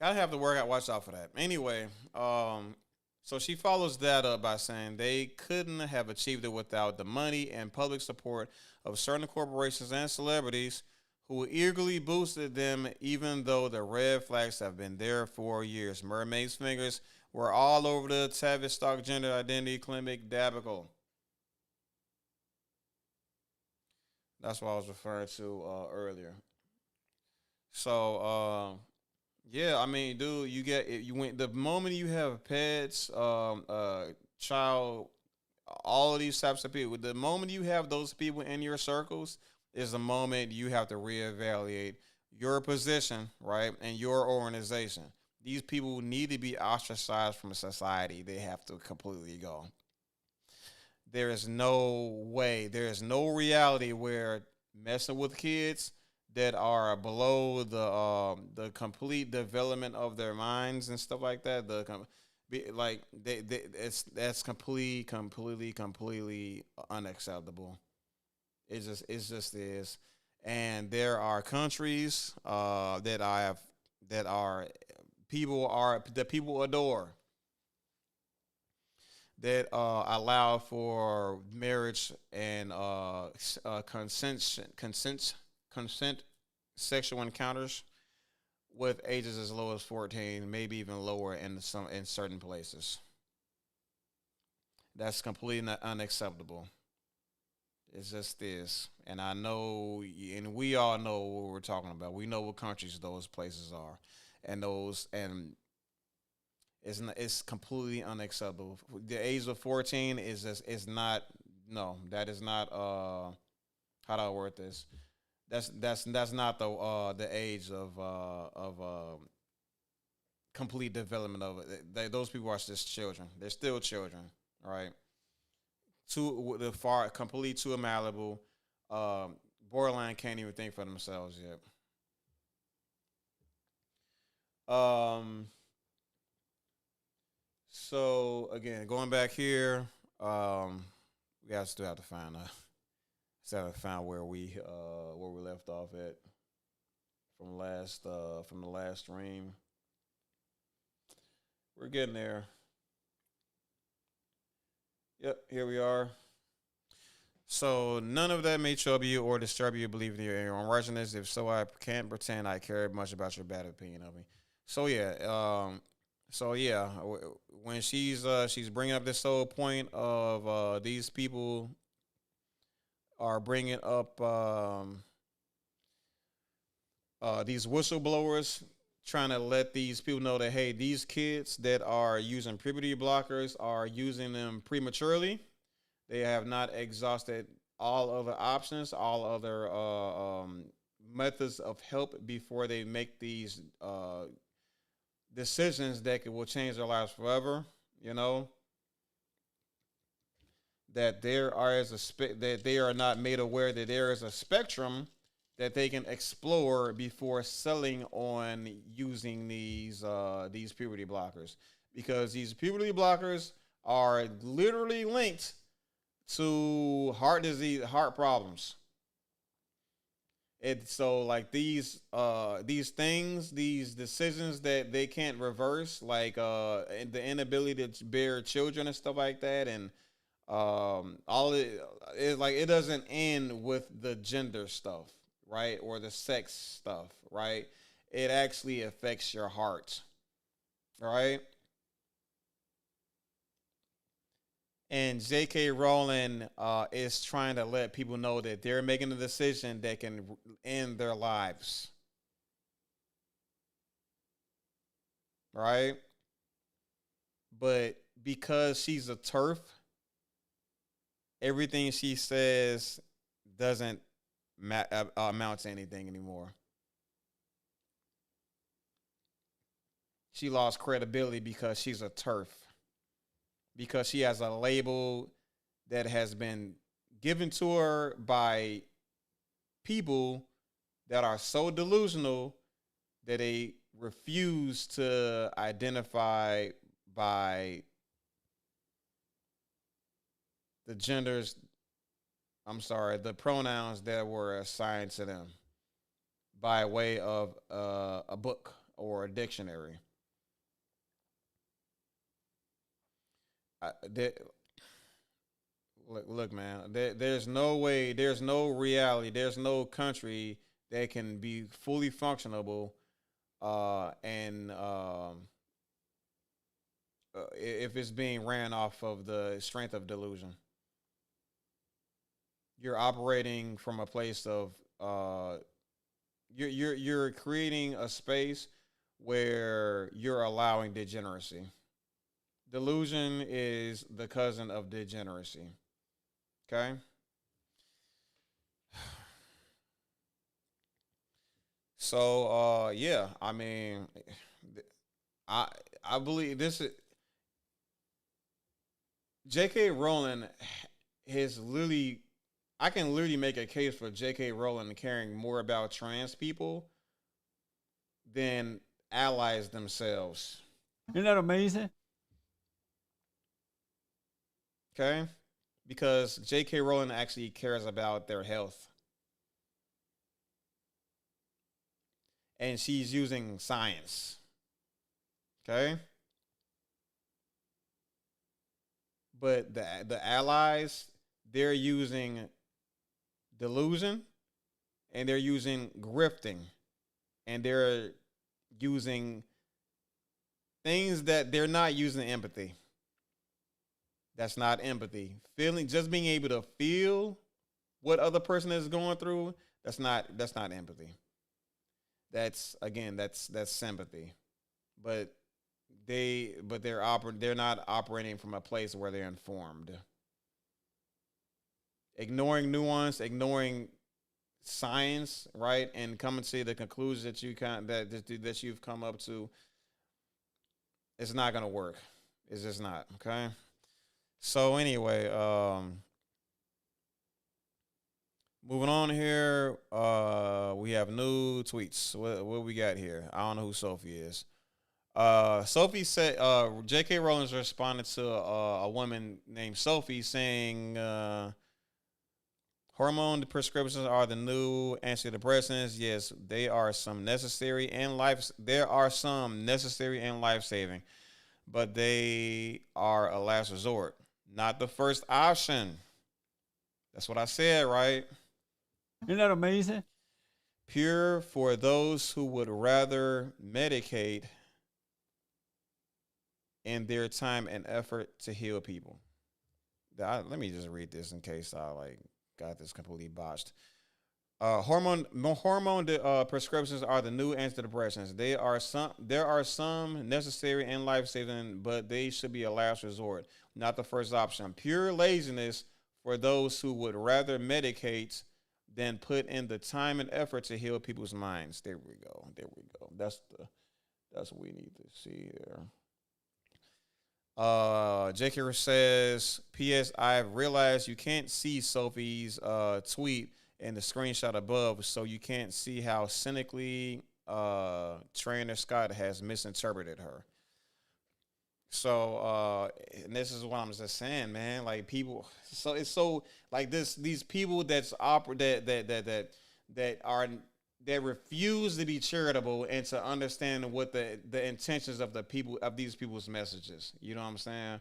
[SPEAKER 1] gotta have the workout. Watch out for that. Anyway, so she follows that up by saying they couldn't have achieved it without the money and public support of certain corporations and celebrities who eagerly boosted them, even though the red flags have been there for years. Mermaid's fingers were all over the Tavistock gender identity clinic debacle. That's what I was referring to earlier. So, yeah, I mean, dude, you went the moment you have pets, child, all of these types of people. The moment you have those people in your circles is the moment you have to reevaluate your position, right, and your organization. These people need to be ostracized from society. They have to completely go. There is no way, there is no reality where messing with kids that are below the complete development of their minds and stuff like that. That's completely unacceptable. It just is. And there are countries that are people adore that allow for marriage and consent sexual encounters with ages as low as 14, maybe even lower in certain places. That's completely unacceptable. It's just this, and I know, and we all know what we're talking about. We know what countries those places are, and it's completely unacceptable. The age of 14 is not, no, that is not how do I word this? That's not the age of complete development of it. Those people are just children. They're still children, right? Completely too malleable. Borderline can't even think for themselves yet. So again, going back here, we guys still have to find where we left off at from the last stream. We're getting there. Yep, here we are. So none of that may trouble you or disturb you believing your own righteousness. If so, I can't pretend I care much about your bad opinion of me. So yeah, when she's bringing up this whole point of these people are bringing up these whistleblowers trying to let these people know that, hey, these kids that are using puberty blockers are using them prematurely. They have not exhausted all other options, all other methods of help before they make these decisions that will change their lives forever. You know, that that they are not made aware that there is a spectrum that they can explore before selling on using these puberty blockers, because these puberty blockers are literally linked to heart disease, heart problems. So like these decisions that they can't reverse, like and the inability to bear children and stuff like that, and all it like it doesn't end with the gender stuff, right, or the sex stuff, right? It actually affects your heart, right? And J.K. Rowling is trying to let people know that they're making a decision that can end their lives, right? But because she's a terf, everything she says doesn't amount to anything anymore. She lost credibility because she's a terf, because she has a label that has been given to her by people that are so delusional that they refuse to identify by the genders, I'm sorry, the pronouns that were assigned to them by way of a book or a dictionary. Look, man. There's no way. There's no reality. There's no country that can be fully functionable, and if it's being ran off of the strength of delusion. You're operating from a place of you're creating a space where you're allowing degeneracy. Delusion is the cousin of degeneracy. Okay. So yeah, I mean, I I believe this is J.K. Rowling has literally I can literally make a case for J.K. Rowling caring more about trans people than allies themselves.
[SPEAKER 6] Isn't that amazing?
[SPEAKER 1] Okay? Because J.K. Rowling actually cares about their health. And she's using science. Okay? But the allies, they're using delusion and they're using grifting and they're using things that they're not using empathy. That's not empathy. Feeling, just being able to feel what other person is going through, that's not empathy. That's sympathy. But they're not operating from a place where they're informed. Ignoring nuance, ignoring science, right, and coming to the conclusion that that you've come up to, it's not gonna work. It's just not. Okay. So anyway, moving on here, we have new tweets. What we got here? I don't know who Sophie is. Sophie said, J.K. Rowling responded to a woman named Sophie saying, hormone prescriptions are the new antidepressants. Yes, they are some necessary and life. There are some necessary and life saving, but they are a last resort, not the first option. That's what I said, right?
[SPEAKER 6] Isn't that amazing?
[SPEAKER 1] Pure for those who would rather medicate in their time and effort to heal people. Let me just read this in case I got this completely botched. Hormone prescriptions are the new antidepressants. There are some necessary and life saving, but they should be a last resort, not the first option. Pure laziness for those who would rather medicate than put in the time and effort to heal people's minds. There we go. There we go. That's what we need to see there. J.K. says, P.S. I've realized you can't see Sophie's tweet in the screenshot above, so you can't see how cynically Trainer Scott has misinterpreted her. So, and this is what I'm just saying, man. Like people, so it's so like these people that refuse to be charitable and to understand what the intentions of these people's messages. You know what I'm saying?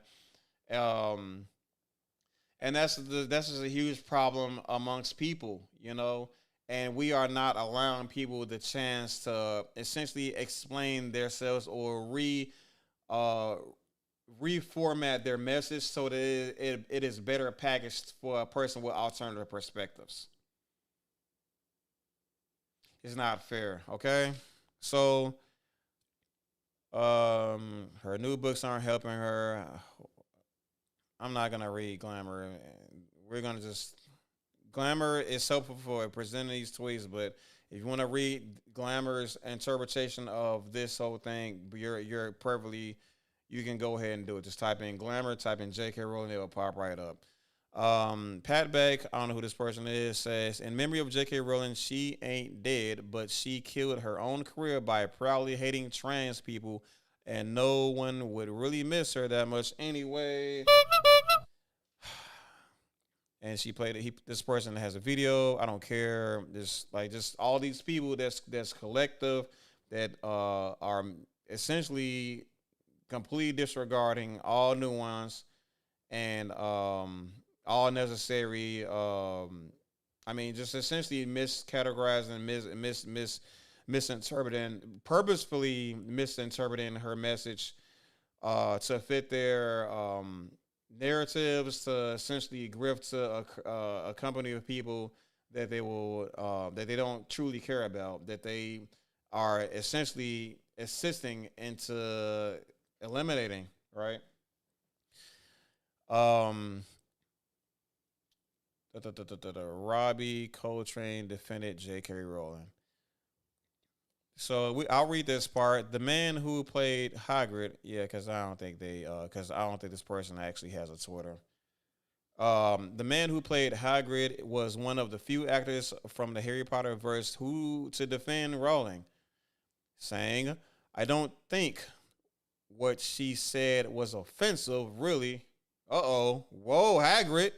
[SPEAKER 1] And that's just a huge problem amongst people, you know. And we are not allowing people the chance to essentially explain themselves or reformat their message so that it is better packaged for a person with alternative perspectives. It's not fair, okay? So, her new books aren't helping her. I'm not gonna read Glamour. We're gonna just Glamour is helpful for presenting these tweets, but if you want to read Glamour's interpretation of this whole thing, you're perfectly. You can go ahead and do it. Just type in Glamour, type in J.K. Rowling, it will pop right up. Pat Beck, I don't know who this person is, says, in memory of J.K. Rowling, she ain't dead, but she killed her own career by proudly hating trans people, and no one would really miss her that much anyway. And she played it. This person has a video. I don't care. Just all these people that's collective that are essentially completely disregarding all nuance and all necessary. I mean, just essentially miscategorizing, misinterpreting, purposefully misinterpreting her message to fit their narratives, to essentially grift to a company of people that they don't truly care about, that they are essentially assisting into eliminating, right? Robbie Coltrane defended J.K. Rowling. So I'll read this part. The man who played Hagrid, yeah, because I don't think this person actually has a Twitter. The man who played Hagrid was one of the few actors from the Harry Potter verse who to defend Rowling, saying, "I don't think what she said was offensive, really." Whoa, Hagrid.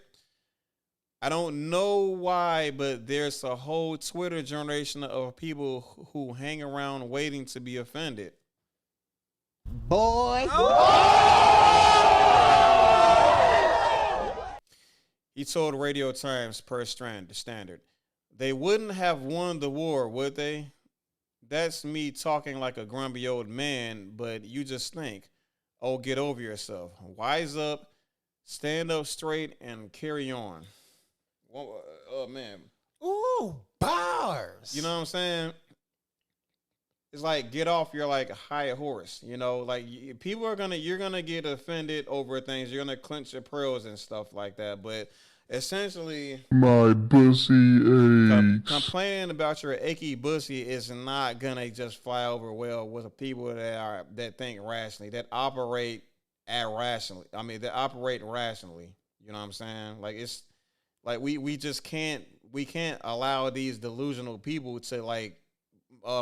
[SPEAKER 1] I don't know why, but there's a whole Twitter generation of people who hang around waiting to be offended.
[SPEAKER 7] Boy.
[SPEAKER 1] He told Radio Times per Standard, "They wouldn't have won the war, would they? That's me talking like a grumpy old man, but you just think, oh, get over yourself. Wise up, stand up straight, and carry on." Oh, man.
[SPEAKER 7] Ooh, bars.
[SPEAKER 1] You know what I'm saying? It's like, get off your like high horse. You know, like people you're gonna get offended over things. You're gonna clench your pearls and stuff like that. But essentially,
[SPEAKER 8] my pussy aches.
[SPEAKER 1] Complaining about your achy pussy is not gonna just fly over well with the people that think rationally, that operate irrationally. I mean, that operate rationally. You know what I'm saying? Like it's like we just can't allow these delusional people to like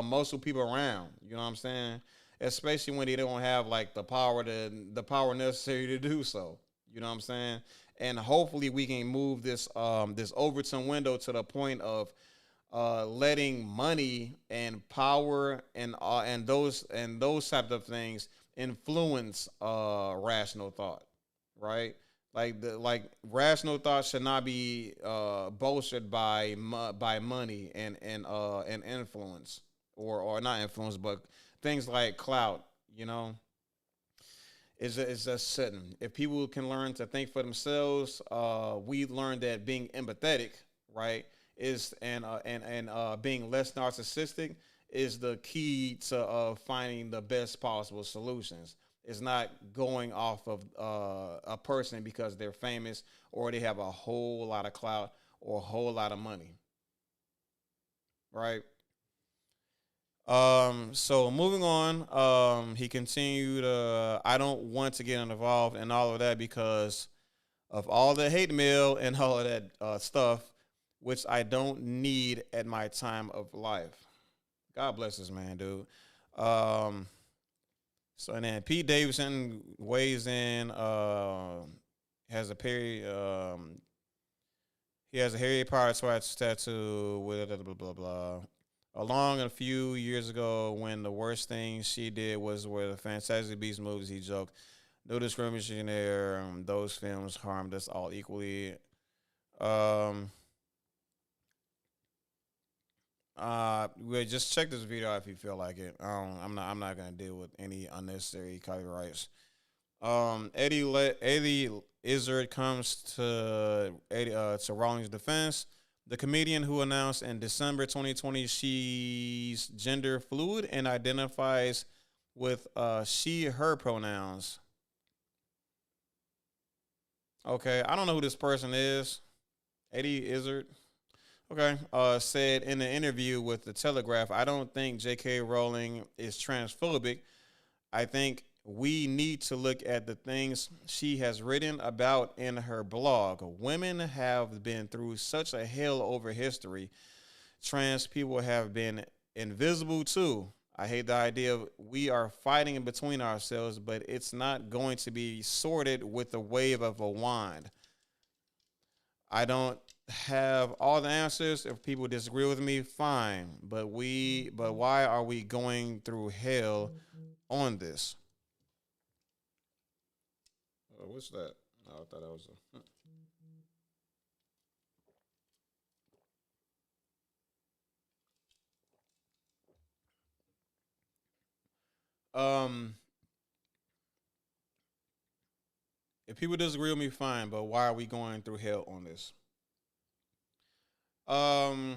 [SPEAKER 1] muscle people around. You know what I'm saying? Especially when they don't have like the power necessary to do so. You know what I'm saying? And hopefully we can move this Overton window to the point of letting money and power and those types of things influence rational thought, right? Like rational thought should not be bolstered by money and influence or not influence, but things like clout. You know, it's just sitting. If people can learn to think for themselves, we learned that being empathetic, right, is and being less narcissistic is the key to finding the best possible solutions. It's not going off of a person because they're famous or they have a whole lot of clout or a whole lot of money, right? So moving on, he continued, I don't want to get involved in all of that because of all the hate mail and all of that stuff, which I don't need at my time of life. God bless this man, dude. So and then Pete Davidson weighs in, has a he has a Harry Potter tattoo with blah, blah, blah, blah. Along a few years ago when the worst thing she did was where the Fantastic Beasts movies, he joked, no discrimination there, those films harmed us all equally. Just check this video out if you feel like it. I'm not gonna deal with any unnecessary copyrights. Eddie Izzard comes to Rowling's defense. The comedian who announced in December 2020 she's gender fluid and identifies with she/her pronouns. Okay, I don't know who this person is. Eddie Izzard. Okay, said in an interview with The Telegraph, I don't think J.K. Rowling is transphobic. I think we need to look at the things she has written about in her blog. Women have been through such a hell over history. Trans people have been invisible too. I hate the idea of we are fighting in between ourselves, but it's not going to be sorted with the wave of a wand. I don't have all the answers. If people disagree with me, fine. But why are we going through hell on this? Oh, what's that? Oh, I thought that was if people disagree with me, fine. But why are we going through hell on this? The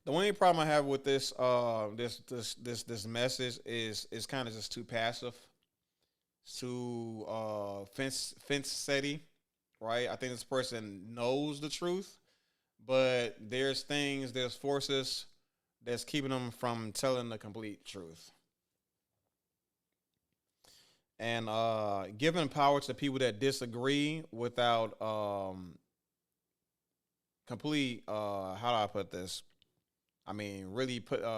[SPEAKER 1] only problem I have with this this message is kind of just too passive, too fence setty, right? I think this person knows the truth, but there's forces that's keeping them from telling the complete truth. And giving power to people that disagree without complete how do I put this? I mean, really putting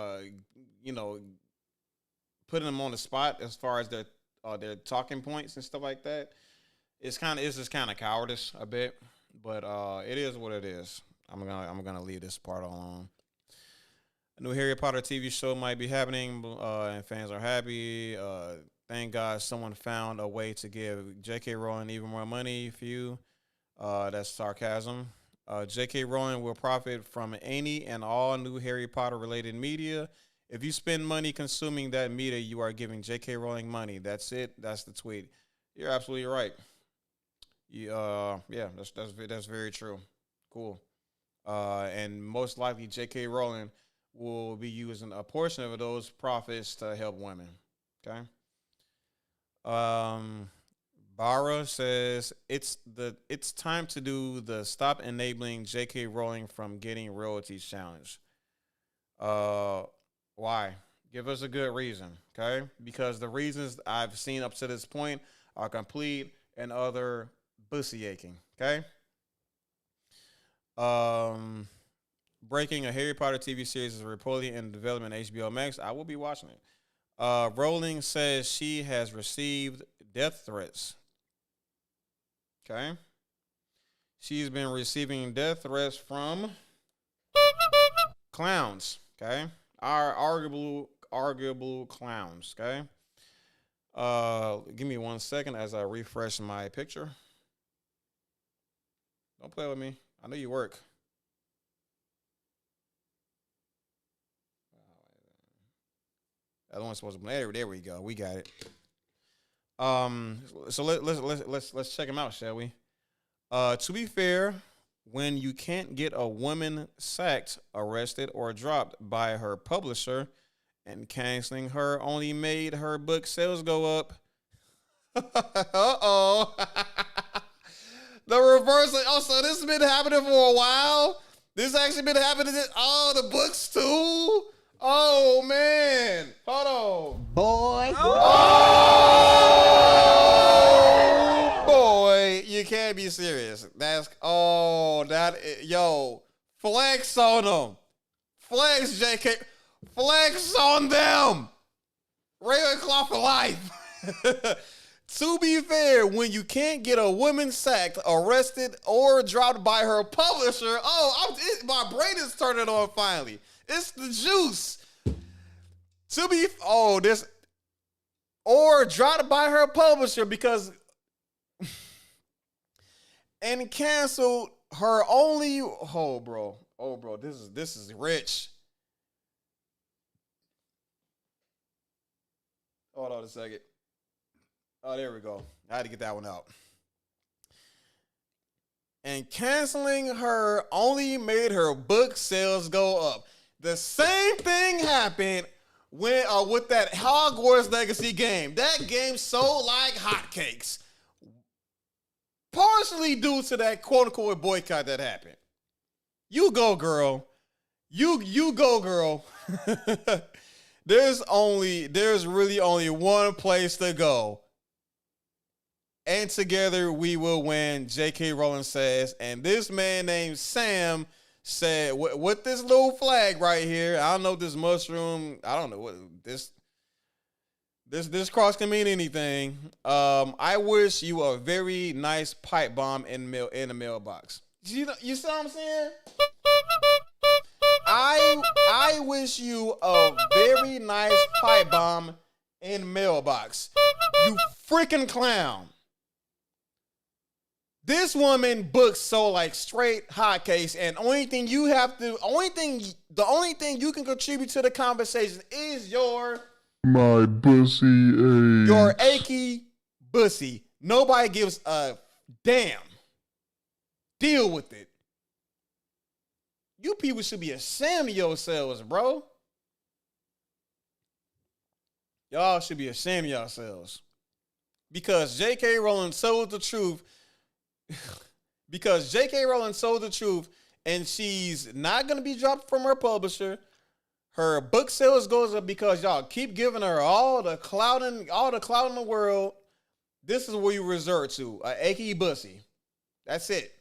[SPEAKER 1] them on the spot as far as their talking points and stuff like that. It's just kind of cowardice a bit, but it is what it is. I'm gonna leave this part alone. A new Harry Potter TV show might be happening, and fans are happy. Thank God someone found a way to give J.K. Rowling even more money. That's sarcasm. J.K. Rowling will profit from any and all new Harry Potter related media. If you spend money consuming that media, you are giving J.K. Rowling money. That's it. That's the tweet. You're absolutely right. Yeah, that's very true. Cool. And most likely J.K. Rowling will be using a portion of those profits to help women. Okay. Barra says it's time to do the stop enabling J.K. Rowling from getting royalties challenge. Why? Give us a good reason, okay? Because the reasons I've seen up to this point are complete and utter pussy aching, okay? Breaking, a Harry Potter TV series is reportedly in development at HBO Max. I will be watching it. Rowling says she has received death threats. Okay. She's been receiving death threats from clowns. Okay. Our arguable clowns. Okay. Give me 1 second as I refresh my picture. Don't play with me. I know you work. That one's supposed to be there. We go. We got it. So let's check them out, shall we? To be fair, when you can't get a woman sacked, arrested, or dropped by her publisher, and canceling her only made her book sales go up. Uh-oh. The reverse. Oh, so this has been happening for a while? This actually been happening. The books too? Oh, man. Hold on.
[SPEAKER 7] Boy.
[SPEAKER 1] Oh, boy. You can't be serious. Yo, flex on them. Flex, J.K. Flex on them. Ravenclaw for life. To be fair, when you can't get a woman sacked, arrested, or dropped by her publisher, my brain is turning on finally. It's the juice. Or dropped by her publisher because and canceled her only. Bro, this is rich. Hold on a second. Oh, there we go. I had to get that one out. And canceling her only made her book sales go up. The same thing happened with that Hogwarts Legacy game. That game sold like hotcakes. Partially due to that quote-unquote boycott that happened. You go, girl. You go, girl. there's really only one place to go. And together we will win, J.K. Rowling says. And this man named Sam said, with this little flag right here, I don't know this mushroom, I don't know what this cross can mean anything. I wish you a very nice pipe bomb in the mailbox. You see what I'm saying? I wish you a very nice pipe bomb in mailbox. You freaking clown. This woman books so like straight hotcakes, and the only thing you can contribute to the conversation is
[SPEAKER 8] my bussy aches.
[SPEAKER 1] Your achy bussy. Nobody gives a damn. Deal with it. You people should be ashamed of yourselves, bro. Y'all should be ashamed of yourselves. Because J.K. Rowling told the truth. Because J.K. Rowling told the truth, and she's not going to be dropped from her publisher. Her book sales goes up because y'all keep giving her all the clout in the world. This is what you resort to, a achy bussy. That's it.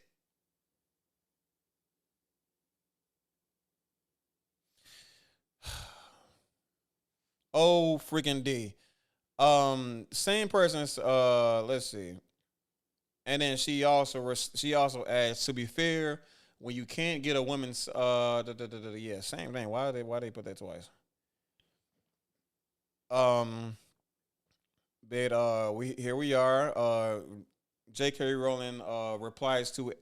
[SPEAKER 1] Oh freaking D. Same person. Let's see. And then she also adds, to be fair, when you can't get a woman's yeah, same thing. Why they put that twice? Here we are. J.K. Rowling replies to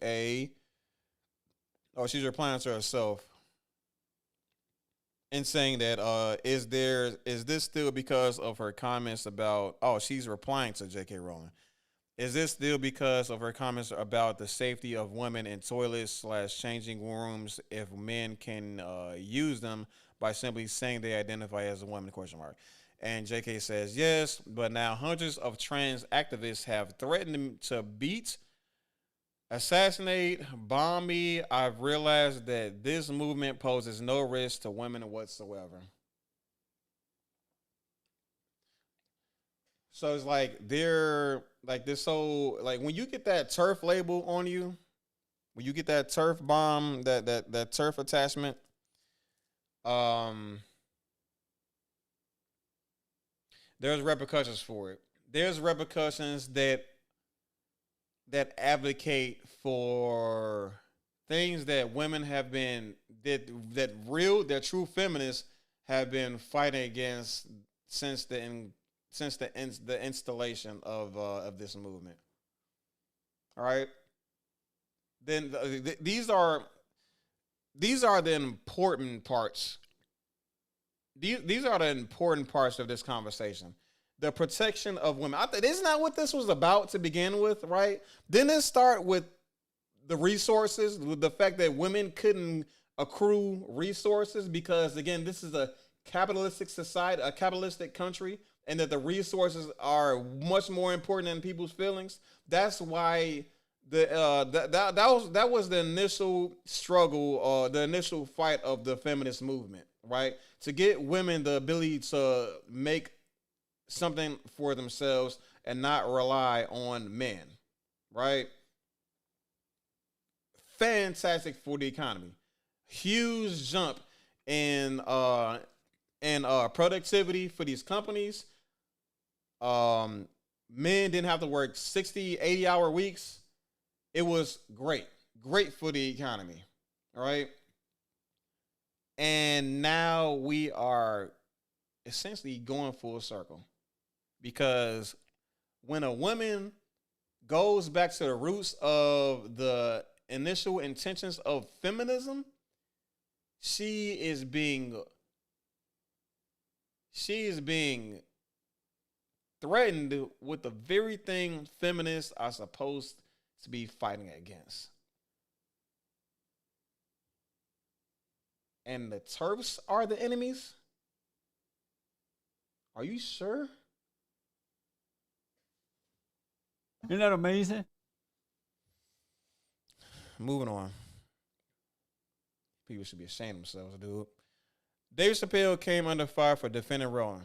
[SPEAKER 1] she's replying to herself and saying that is this still because of her comments about she's replying to J.K. Rowling. Is this still because of her comments about the safety of women in toilets / changing rooms if men can use them by simply saying they identify as a woman, ? And JK says, yes, but now hundreds of trans activists have threatened to beat, assassinate, bomb me. I've realized that this movement poses no risk to women whatsoever. So it's like they're like this whole like when you get that TERF label on you, when you get that TERF bomb, that TERF attachment, there's repercussions for it. There's repercussions that advocate for things that women have been that true feminists have been fighting against since the installation of this movement. All right. Then these are the important parts. These are the important parts of this conversation. The protection of women. Isn't that what this was about to begin with, right? Didn't it start with the resources, with the fact that women couldn't accrue resources because, again, this is a capitalistic society, a capitalistic country, and that the resources are much more important than people's feelings. That's why that was the initial struggle, the initial fight of the feminist movement, right? To get women the ability to make something for themselves and not rely on men, right? Fantastic for the economy. Huge jump in productivity for these companies. Men didn't have to work 60, 80-hour weeks. It was great for the economy, all right? And now we are essentially going full circle because when a woman goes back to the roots of the initial intentions of feminism, she is being threatened with the very thing feminists are supposed to be fighting against. And the TERFs are the enemies? Are you sure?
[SPEAKER 6] Isn't that amazing?
[SPEAKER 1] Moving on. People should be ashamed of themselves, dude. Dave Chappelle came under fire for defending Rowling.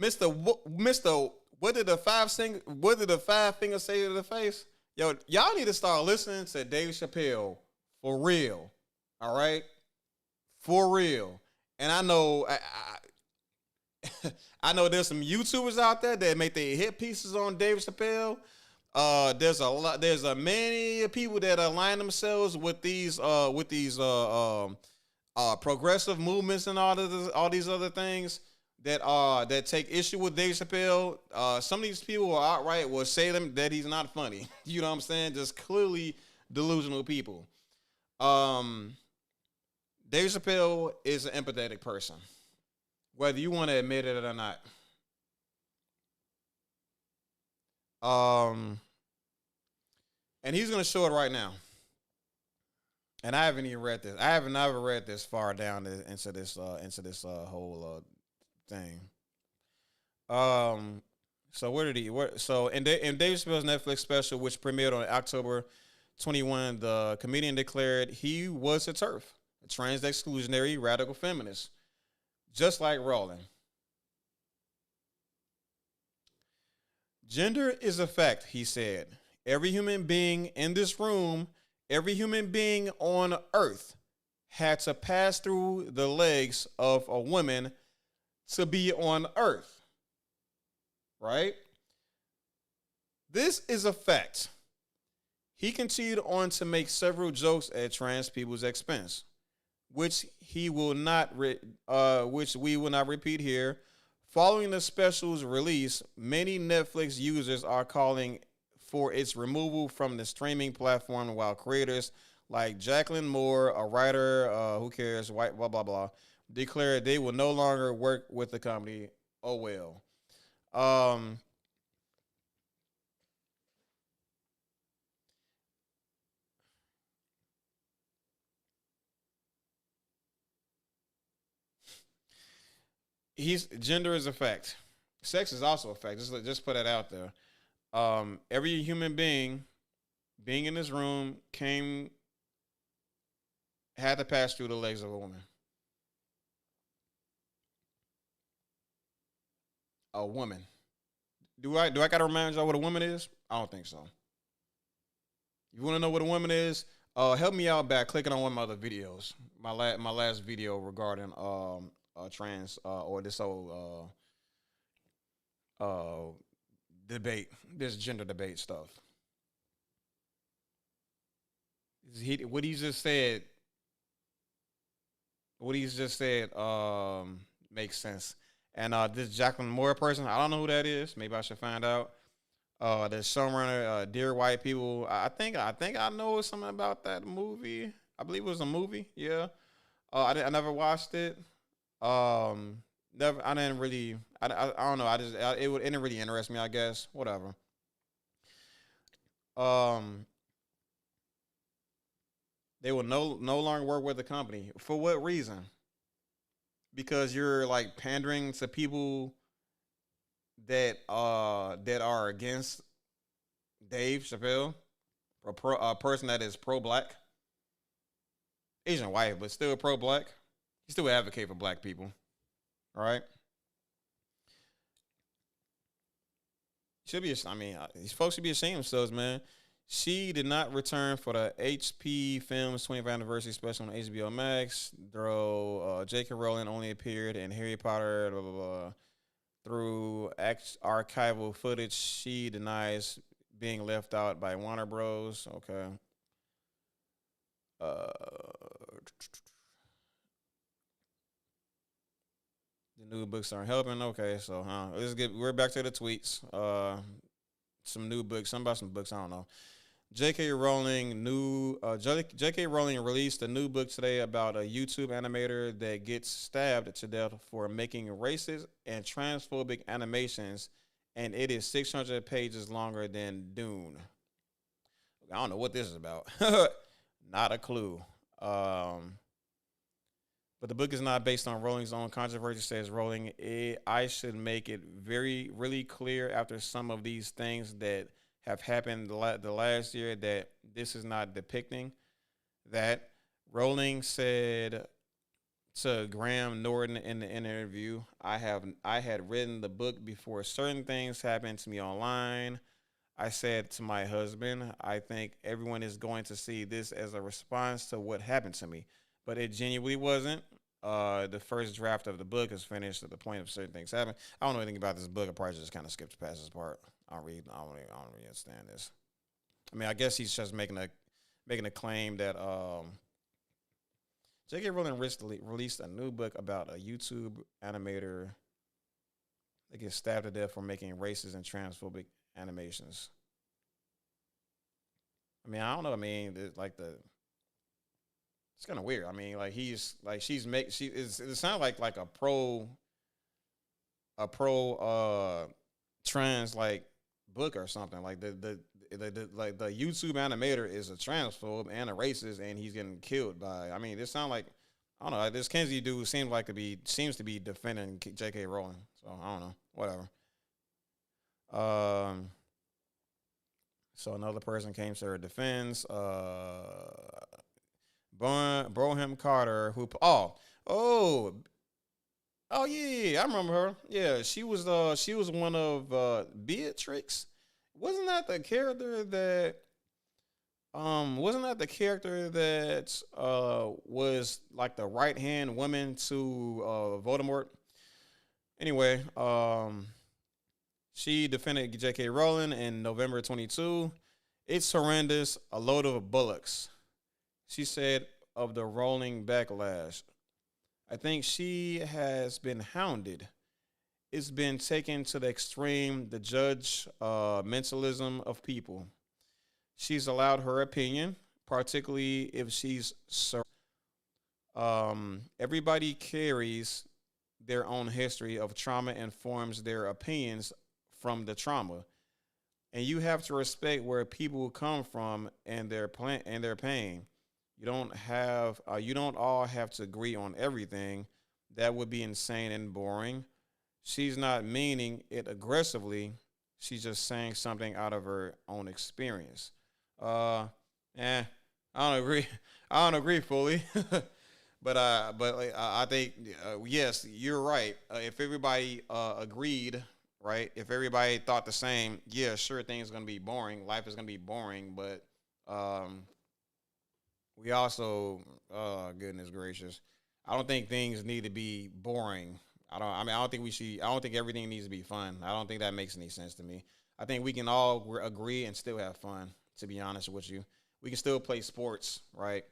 [SPEAKER 1] Mr. What did the five fingers say to the face? Yo, y'all need to start listening to Dave Chappelle for real. All right? For real. And I know I know there's some YouTubers out there that make their hit pieces on Dave Chappelle. There's a many people that align themselves with these progressive movements and all these other things that take issue with Dave Chappelle. Some of these people will outright will say that he's not funny. You know what I'm saying? Just clearly delusional people. Dave Chappelle is an empathetic person, whether you want to admit it or not. And he's gonna show it right now. And I haven't even read this. I have never read this far down into this whole thing. So in Dave Chappelle's Netflix special, which premiered on October 21, the comedian declared he was a TERF, a trans exclusionary radical feminist, just like Rowling. Gender is a fact, he said. Every human being in this room, every human being on earth had to pass through the legs of a woman to be on earth. Right? This is a fact. He continued on to make several jokes at trans people's expense, which we will not repeat here. Following the special's release, many Netflix users are calling for its removal from the streaming platform, while creators like Jacqueline Moore, a writer, who cares, white, blah, blah, blah, declared they will no longer work with the company. Oh, well. Gender is a fact. Sex is also a fact. Just put that out there. Every human being in this room had to pass through the legs of a woman. A woman. Do I gotta remind y'all what a woman is? I don't think so. You want to know what a woman is? Help me out by clicking on one of my other videos. My last video regarding trans or this whole debate, this gender debate stuff. What he just said makes sense. And this Jacqueline Moore person, I don't know who that is. Maybe I should find out. The showrunner, Dear White People. I think I know something about that movie. I believe it was a movie. Yeah. I never watched it. Never. I didn't really. I don't know. It didn't really interest me. I guess. Whatever. They will no longer work with the company. For what reason? Because you're like pandering to people that are against Dave Chappelle, a person that is pro-black, Asian white, but still pro-black. You still advocate for black people, all right? These folks should be ashamed of themselves, man. She did not return for the HP Films 25th anniversary special on HBO Max. Though J.K. Rowling only appeared in Harry Potter, blah, blah, blah. Through archival footage, she denies being left out by Warner Bros. Okay. The new books aren't helping. Okay, so we're back to the tweets. Some new books, something about some books, I don't know. J.K. Rowling released a new book today about a YouTube animator that gets stabbed to death for making racist and transphobic animations, and it is 600 pages longer than Dune. I don't know what this is about. Not a clue. But the book is not based on Rowling's own controversy, says Rowling. I should make it really clear after some of these things that have happened the last year that this is not depicting. That Rowling said to Graham Norton in the interview, I had written the book before certain things happened to me online. I said to my husband, I think everyone is going to see this as a response to what happened to me. But it genuinely wasn't. The first draft of the book is finished at the point of certain things happen. I don't know anything about this book. I probably just kind of skipped past this part. I don't really understand this. I mean, I guess he's just making a claim that J.K. Rowling released a new book about a YouTube animator that gets stabbed to death for making racist and transphobic animations. I mean, I don't know. I mean, it's kind of weird. I mean, like it sounds like a trans like book or something. Like the YouTube animator is a transphobe and a racist, and he's getting killed by. I mean, this sounds like, I don't know. This Kenzie dude seems to be defending J.K. Rowling. So I don't know. Whatever. So another person came to her defense. Broham Carter, who yeah, I remember her. Yeah, she was one of Beatrix. Wasn't that the character that was like the right hand woman to Voldemort? Anyway, she defended J.K. Rowling in November 22. It's horrendous, a load of bullocks. She said of the Rowling backlash. I think she has been hounded. It's been taken to the extreme, the judge mentalism of people. She's allowed her opinion, particularly if she's everybody carries their own history of trauma and forms their opinions from the trauma. And you have to respect where people come from and their pain. You don't all have to agree on everything. That would be insane and boring. She's not meaning it aggressively. She's just saying something out of her own experience. I don't agree. I don't agree fully. But I think yes, you're right. If everybody agreed, right? If everybody thought the same, yeah, sure, things gonna be boring. Life is gonna be boring, but we also, goodness gracious, I don't think things need to be boring. I don't think we should. I don't think everything needs to be fun. I don't think that makes any sense to me. I think we can all agree and still have fun. To be honest with you, we can still play sports, right?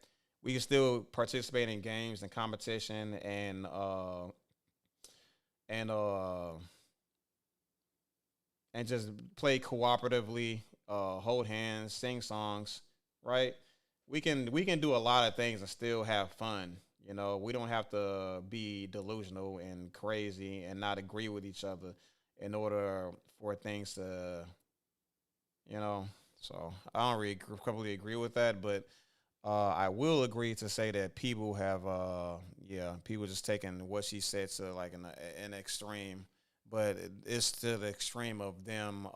[SPEAKER 1] We can still participate in games and competition and just play cooperatively, hold hands, sing songs, right? We can do a lot of things and still have fun. You know, we don't have to be delusional and crazy and not agree with each other in order for things to, you know. So I don't really completely agree with that, but I will agree to say that people have, people just taking what she said to like an extreme, but it's to the extreme of them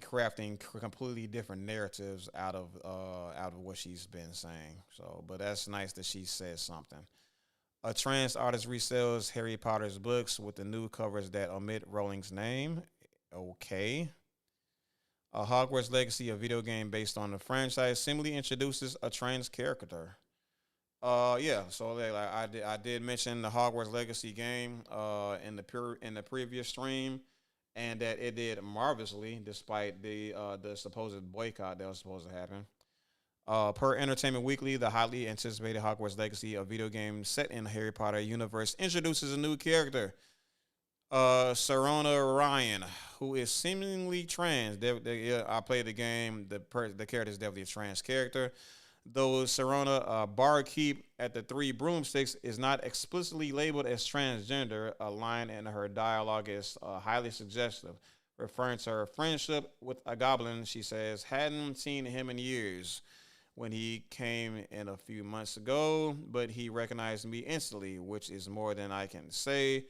[SPEAKER 1] crafting completely different narratives out of what she's been saying. So, but that's nice that she said something. A trans artist resells Harry Potter's books with the new covers that omit Rowling's name. Okay. A Hogwarts Legacy, a video game based on the franchise, simply introduces a trans character. Yeah. So I did mention the Hogwarts Legacy game in the previous stream, and that it did marvelously despite the supposed boycott that was supposed to happen. Per Entertainment Weekly, the highly anticipated Hogwarts Legacy, a video game set in the Harry Potter universe, introduces a new character, Serona Ryan, who is seemingly trans. I played the game. The character is definitely a trans character. Though Serona barkeep at the Three Broomsticks is not explicitly labeled as transgender, a line in her dialogue is highly suggestive, referring to her friendship with a goblin. She says, hadn't seen him in years when he came in a few months ago, but he recognized me instantly, which is more than I can say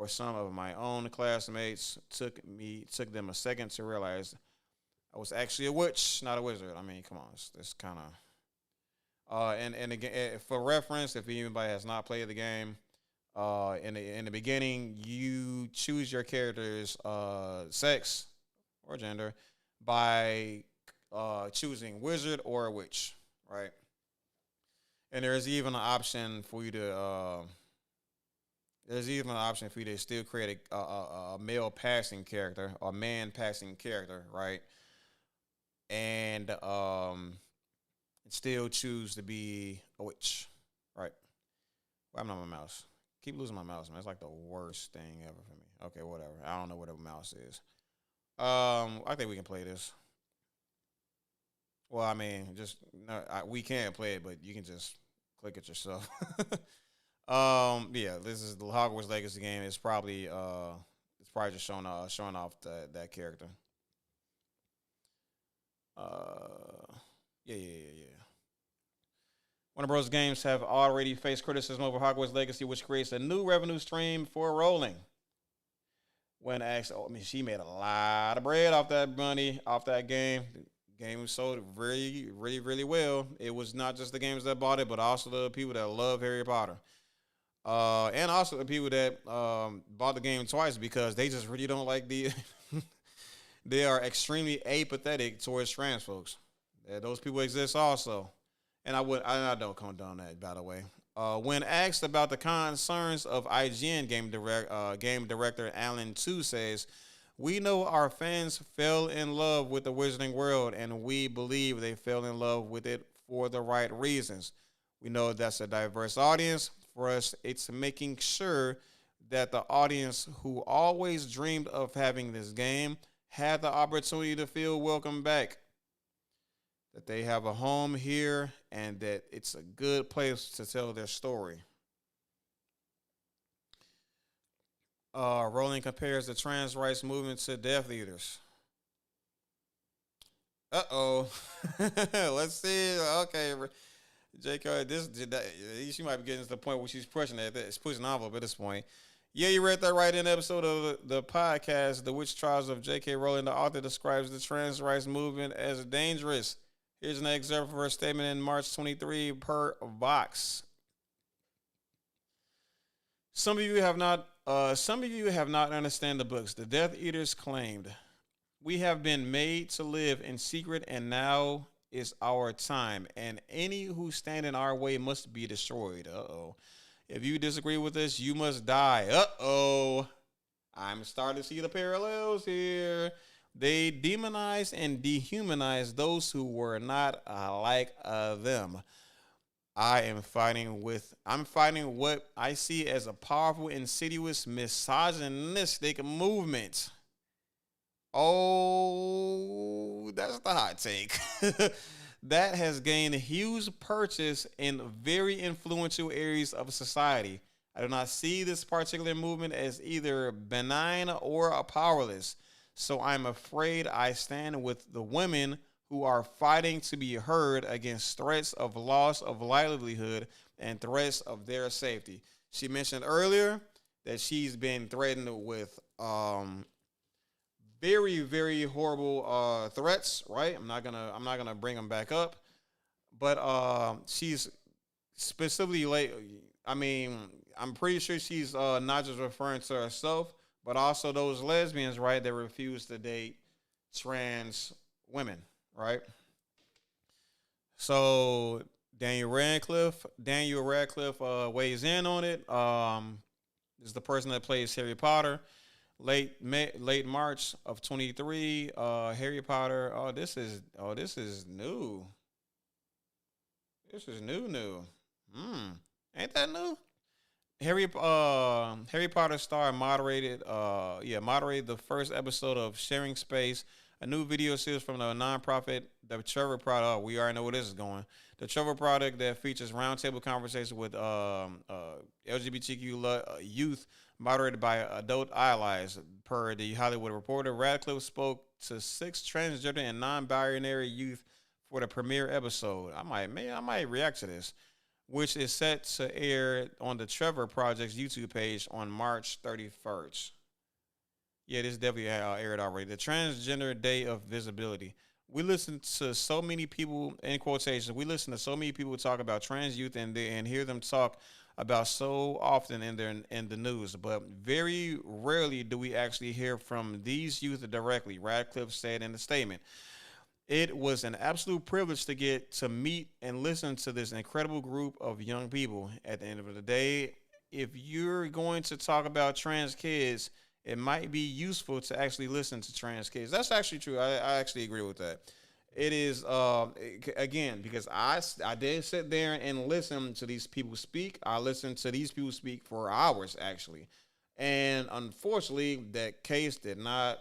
[SPEAKER 1] For some of my own classmates, took them a second to realize I was actually a witch, not a wizard. I mean, come on, it's kind of. And again, for reference, if anybody has not played the game, in the beginning, you choose your character's sex or gender by choosing wizard or a witch, right? And there's even an option for you to still create a male passing character or man passing character, right? And still choose to be a witch, right? Why am I on my mouse? Keep losing my mouse, man. It's like the worst thing ever for me. Okay, whatever. I don't know what a mouse is. I think we can play this. Well, I mean, we can play it, but you can just click it yourself. Yeah, this is the Hogwarts Legacy game. It's probably just showing off that character. Yeah. Warner Bros. Games have already faced criticism over Hogwarts Legacy, which creates a new revenue stream for Rowling. When asked, she made a lot of bread off that money, off that game. The game was sold really, really, really well. It was not just the gamers that bought it, but also the people that love Harry Potter. And also the people that bought the game twice because they just really don't like the... They are extremely apathetic towards trans folks. Those people exist also. And I don't condone that, by the way. When asked about the concerns of IGN game director Alan Tu says, "We know our fans fell in love with the Wizarding World, and we believe they fell in love with it for the right reasons. We know that's a diverse audience. For us, it's making sure that the audience who always dreamed of having this game had the opportunity to feel welcome back, that they have a home here, and that it's a good place to tell their story." Rowling compares the trans rights movement to Death Eaters. Let's see. Okay, J.K. She might be getting to the point where she's pushing it. It's pushing an envelope at this point. Yeah, you read that right in the episode of the podcast, The Witch Trials of J.K. Rowling. The author describes the trans rights movement as dangerous. Here's an excerpt from her statement in March 23 per Vox. Some of you have not understand the books. The Death Eaters claimed, "We have been made to live in secret, and now is our time. And any who stand in our way must be destroyed." If you disagree with us, you must die. I'm starting to see the parallels here. They demonized and dehumanized those who were not like them. I'm fighting what I see as a powerful, insidious, misogynistic movement. Oh, that's the hot take. That has gained huge purchase in very influential areas of society. I do not see this particular movement as either benign or powerless. So I'm afraid I stand with the women who are fighting to be heard against threats of loss of livelihood and threats of their safety. She mentioned earlier that she's been threatened with very, very horrible threats, right? I'm not gonna bring them back up, but she's specifically I'm pretty sure she's not just referring to herself, but also those lesbians, right, that refuse to date trans women, right? So Daniel Radcliffe weighs in on it. Is the person that plays Harry Potter. Late March of 23. Harry Potter. This is new. This is new. Ain't that new? Harry Potter star moderated the first episode of Sharing Space, a new video series from the nonprofit The Trevor Project. We already know where this is going. The Trevor Project that features roundtable conversations with LGBTQ youth, moderated by adult allies. Per the Hollywood Reporter, Radcliffe spoke to 6 transgender and non-binary youth for the premiere episode. I might react to this. which is set to air on the Trevor Project's YouTube page on March 31st. Yeah, this definitely aired already. The Transgender Day of Visibility. We listen to so many people, in quotations, we listen to so many people talk about trans youth and hear them talk about so often in the news, but very rarely do we actually hear from these youth directly. Radcliffe said in the statement, "It was an absolute privilege to get to meet and listen to this incredible group of young people. At the end of the day, if you're going to talk about trans kids, it might be useful to actually listen to trans kids." That's actually true. I actually agree with that. It is again because I did sit there and listen to these people speak. I listened to these people speak for hours actually, and unfortunately, that case did not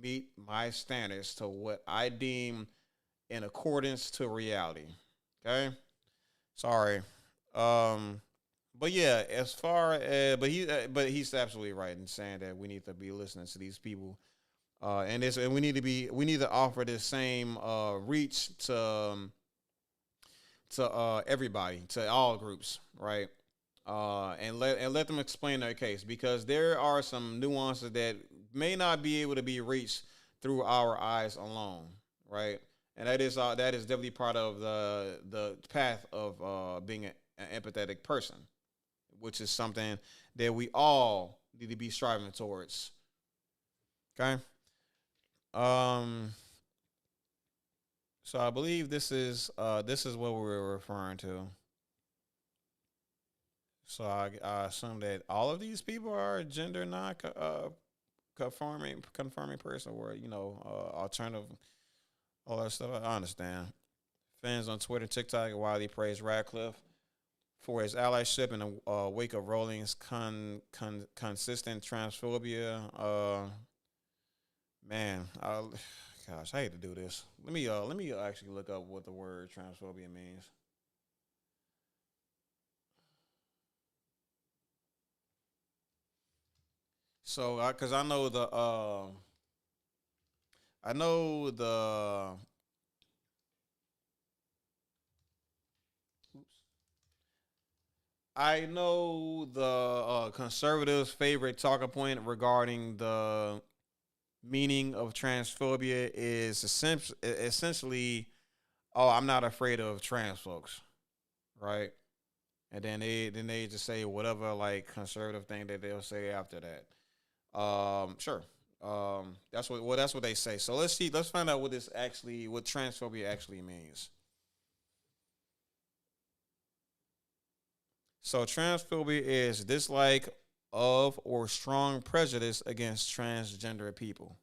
[SPEAKER 1] meet my standards to what I deem in accordance to reality. Okay, sorry. But yeah, as far as but he's absolutely right in saying that we need to be listening to these people, and we need to offer the same reach to everybody, to all groups, right? And let them explain their case because there are some nuances that may not be able to be reached through our eyes alone, right? And that is definitely part of the path of being an empathetic person, which is something that we all need to be striving towards. Okay. Um. So I believe this is what we were referring to. So I assume that all of these people are gender non conforming person, or alternative, all that stuff. I understand. Fans on Twitter, TikTok widely praise Radcliffe for his allyship in the wake of Rowling's consistent transphobia. Man, gosh, I hate to do this. Let me actually look up what the word transphobia means. So, because I know the I know the conservatives' favorite talking point regarding the meaning of transphobia is essentially, oh, I'm not afraid of trans folks, right? And then they just say whatever like conservative thing that they'll say after that. Sure. That's what they say. So let's see. Let's find out what transphobia actually means. So transphobia is dislike of or strong prejudice against transgender people,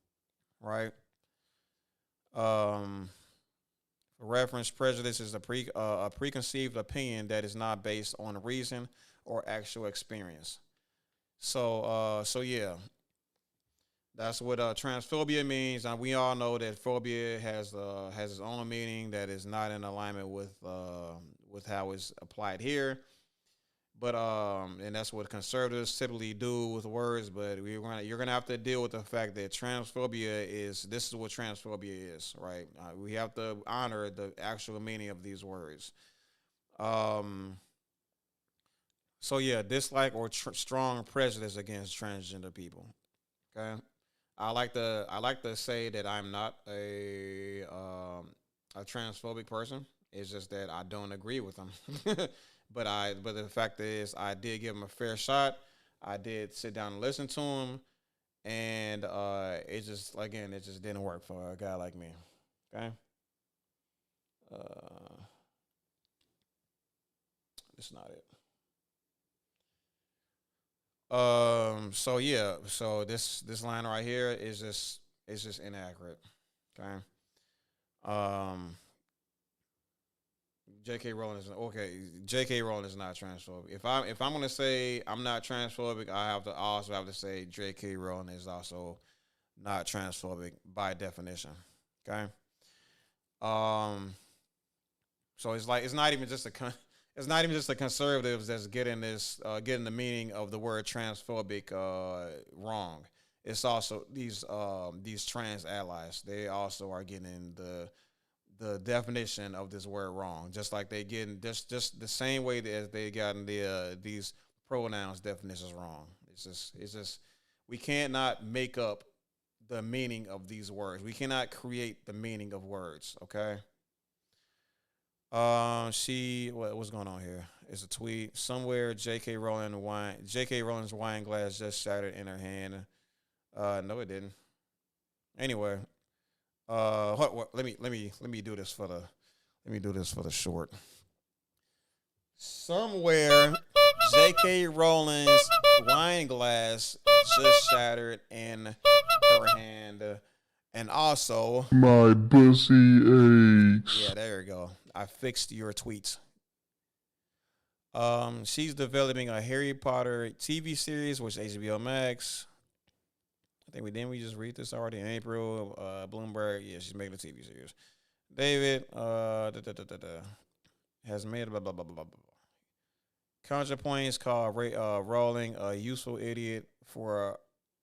[SPEAKER 1] right? Um, for reference, prejudice is a preconceived opinion that is not based on reason or actual experience. So yeah, that's what transphobia means. And we all know that phobia has its own meaning that is not in alignment with how it's applied here. But and that's what conservatives typically do with words. But you're gonna have to deal with the fact that this is what transphobia is, right? We have to honor the actual meaning of these words. Um, so yeah, dislike or strong prejudice against transgender people. Okay, I like to say that I'm not a transphobic person. It's just that I don't agree with them. But the fact is I did give him a fair shot. I did sit down and listen to him, and it just didn't work for a guy like me. Okay, uh, it's not it. So yeah, so this line right here is just inaccurate. Okay. Um. J.K. Rowling is okay. J.K. Rowling is not transphobic. If I'm gonna say I'm not transphobic, I also have to say J.K. Rowling is also not transphobic by definition. Okay. Um. So it's not even just it's not even just the conservatives that's getting the meaning of the word transphobic wrong. It's also these trans allies. They also are getting the definition of this word wrong, just like they getting just the same way that they gotten these pronouns definitions wrong. It's just we can't not make up the meaning of these words. We cannot create the meaning of words. Okay. What's going on here? It's a tweet somewhere. J.K. Rowling's wine glass just shattered in her hand. No, it didn't. Anyway, let me do this for the short. Somewhere, J.K. Rowling's wine glass just shattered in her hand, and also
[SPEAKER 8] my pussy aches.
[SPEAKER 1] Yeah, there you go. I fixed your tweets. She's developing a Harry Potter TV series, which HBO Max. I think we just read this already in April. Bloomberg, yeah, she's making a TV series. David, has made blah blah blah blah blah. Counterpoints called Rowling a useful idiot for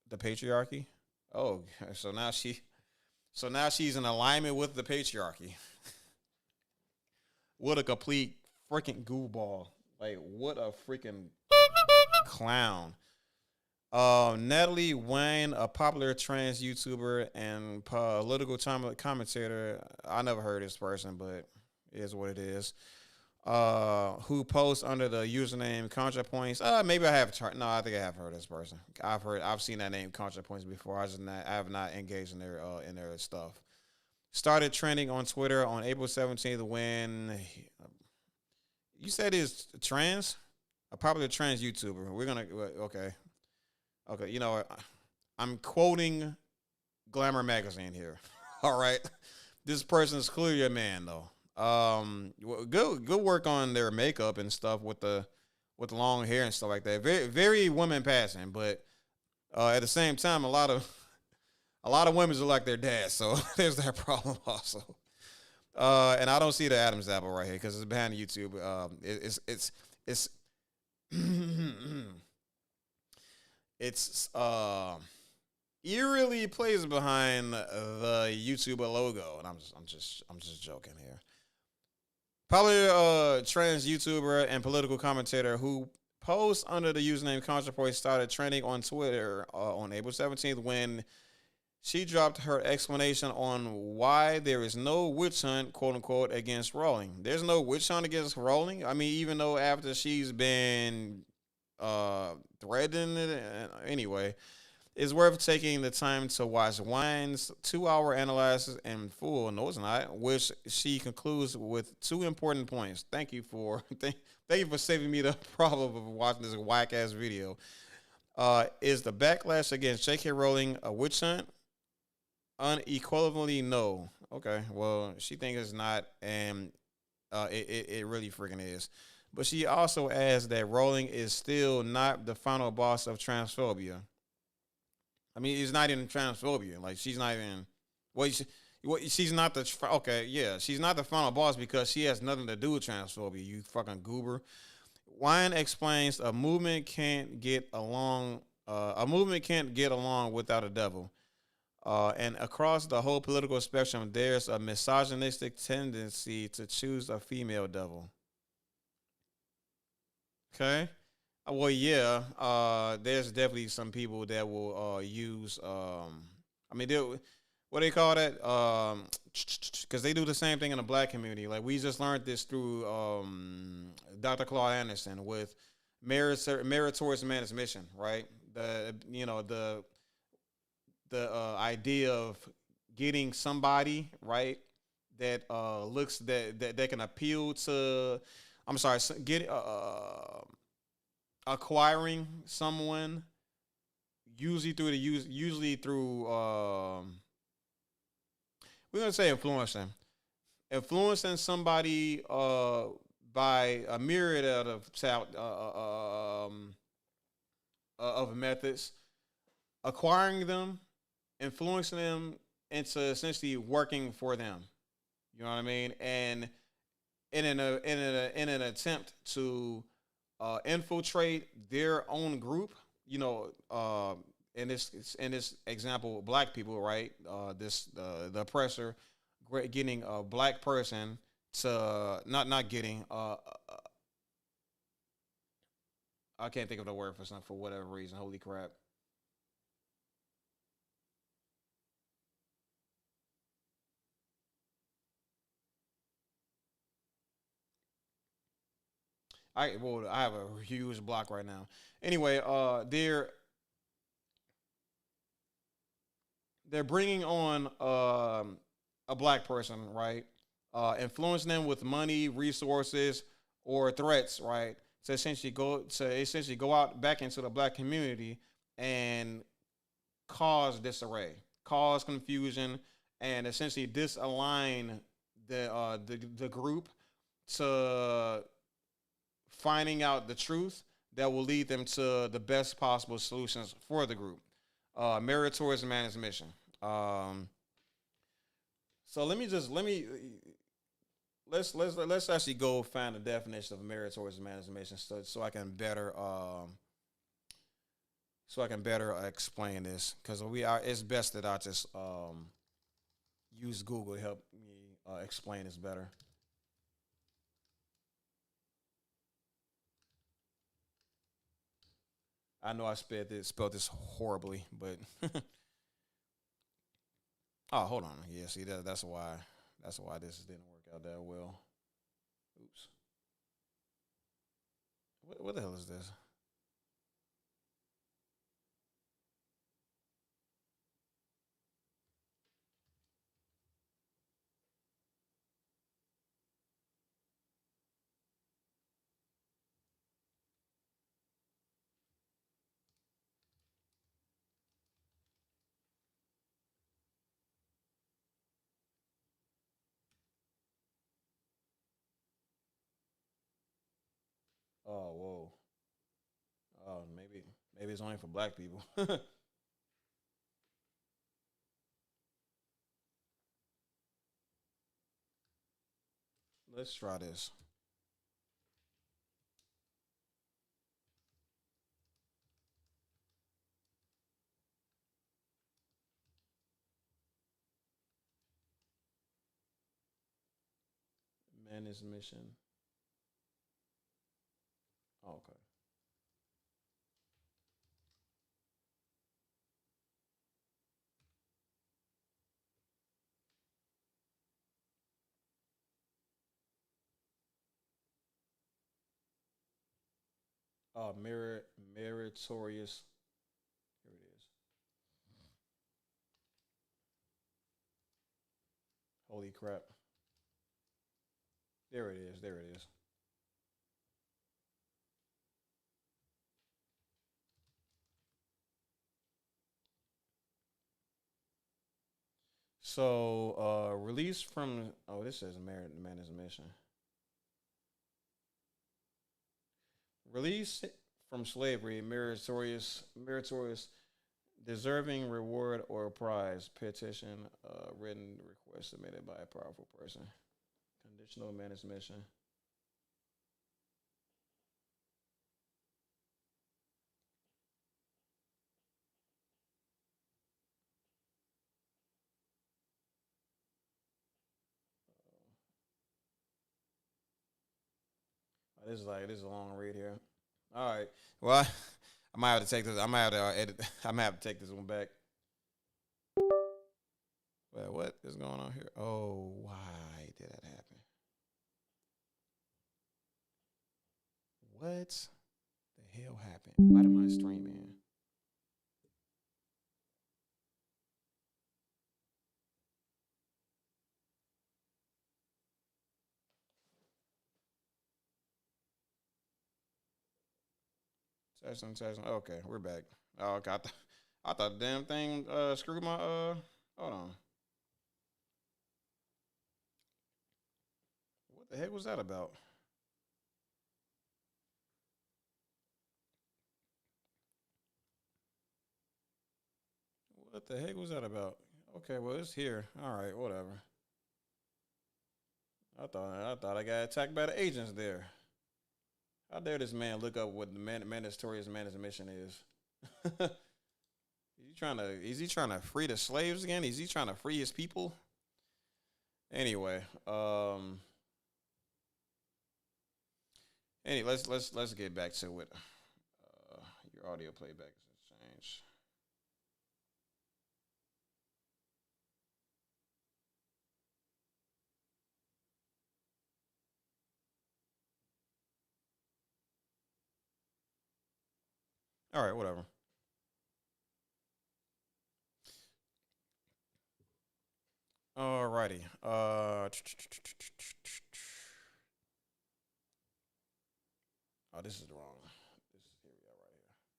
[SPEAKER 1] the patriarchy. Oh, so now she's in alignment with the patriarchy. What a complete freaking goofball! Like what a freaking clown. Natalie Wayne, a popular trans YouTuber and political commentator. I never heard of this person, but it is what it is. Who posts under the username ContraPoints. Maybe I have. I think I have heard of this person. I've seen that name ContraPoints before. I have not engaged in their stuff. Started trending on Twitter on April 17th when you said is trans, a popular trans YouTuber. We're gonna okay. You know what? I'm quoting Glamour magazine here. All right, this person is clearly a man though. Good work on their makeup and stuff with the long hair and stuff like that. Very very woman passing, but at the same time, a lot of women are like their dad, so there's that problem also. And I don't see the Adam's apple right here because it's behind YouTube. It's it's eerily plays behind the YouTube logo, and I'm just joking here. Popular trans YouTuber and political commentator who posts under the username ContraPoint started trending on Twitter on April 17th when she dropped her explanation on why there is no witch hunt, quote unquote, against Rowling. There's no witch hunt against Rowling. I mean, even though after she's been threatened, anyway, it's worth taking the time to watch Wine's 2-hour analysis in full. No, it's not. Which she concludes with 2 important points. Thank you for saving me the problem of watching this whack ass video. Is the backlash against J.K. Rowling a witch hunt? Unequivocally, no. Okay, well, she thinks it's not, and it really freaking is. But she also adds that Rowling is still not the final boss of transphobia. I mean, it's not even transphobia. Like, she's not even. She's not the. Okay, yeah, she's not the final boss because she has nothing to do with transphobia. You fucking goober. Wine explains a movement can't get along. A movement can't get along without a devil. And across the whole political spectrum, there's a misogynistic tendency to choose a female devil. Okay. Well, yeah. There's definitely some people that will use. I mean, what do they call that? Because they do the same thing in the black community. Like we just learned this through Dr. Claude Anderson with merit towards man's mission, right? The idea of getting somebody right that looks that can appeal to. I'm sorry, acquiring someone usually through we're gonna say influencing somebody by a myriad of methods, acquiring them, influencing them into essentially working for them. You know what I mean? And in an attempt to infiltrate their own group, you know, in this example, black people, right? The oppressor getting a black person to not getting I can't think of the word for something for whatever reason. Holy crap. I have a huge block right now. Anyway, they're bringing on a black person, right? Influencing them with money, resources, or threats, right? To essentially go out back into the black community and cause disarray, cause confusion, and essentially disalign the group to finding out the truth that will lead them to the best possible solutions for the group. Merit towards man's mission. Um, so let's actually go find the definition of merit towards man's mission, so I can better explain this, because it's best that I just use Google to help me explain this better. I know I spelled this horribly, but oh, hold on. Yeah, see that's why this didn't work out that well. Oops. What the hell is this? Oh, whoa. Oh, maybe it's only for black people. Let's try this. Man is mission. Oh, okay. Meritorious. Here it is. Holy crap. There it is. There it is. So, release from. Oh, this says man is mission. Release from slavery, meritorious, deserving reward or prize. Petition, written request submitted by a powerful person. Conditional man is mission. This is a long read here. All right. Well, I might have to take this. I might have to edit. I might have to take this one back. Well, what is going on here? Oh, why did that happen? What the hell happened? Why did my stream end? Testing. Okay, we're back. Oh, okay. I thought the damn thing screwed my hold on. What the heck was that about? What the heck was that about? Okay, well it's here. All right, whatever. I thought I got attacked by the agents there. How dare this man look up what the mandatory man's mission is? Is he trying to free the slaves again? Is he trying to free his people? Anyway, let's get back to it. Your audio playback has changed. All right, whatever. Alrighty. Oh, this is wrong. This is here we are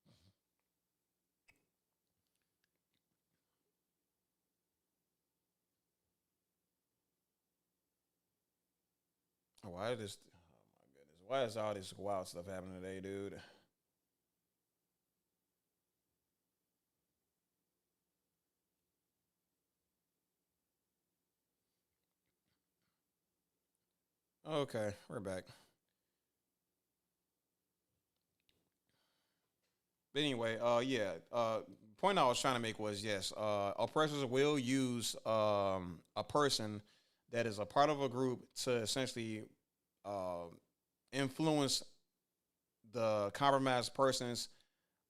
[SPEAKER 1] right here. Why is this? Oh my goodness! Why is all this wild stuff happening today, dude? Okay, we're back. But anyway, yeah. Point I was trying to make was yes, oppressors will use a person that is a part of a group to essentially uh, influence the compromised person's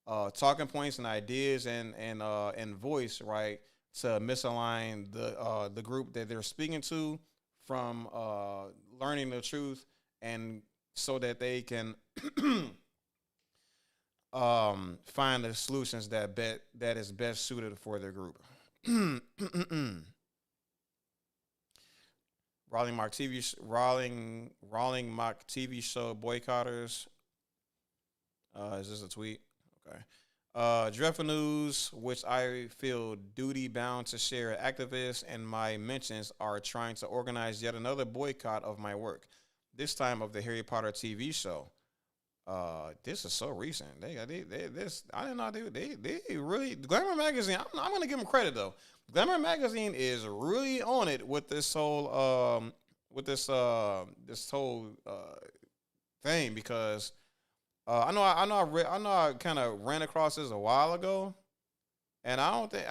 [SPEAKER 1] talking points and ideas and voice, right, to misalign the group that they're speaking to from learning the truth, and so that they can find the solutions that is best suited for their group. Rowling mock TV show boycotters. Is this a tweet? Okay. Dreadful news, which I feel duty bound to share. Activists and my mentions are trying to organize yet another boycott of my work. This time of the Harry Potter TV show. This is so recent. They this I didn't know they really Glamour magazine. I'm gonna give them credit though. Glamour magazine is really on it with this whole this whole thing, because I know I kind of ran across this a while ago, and I don't think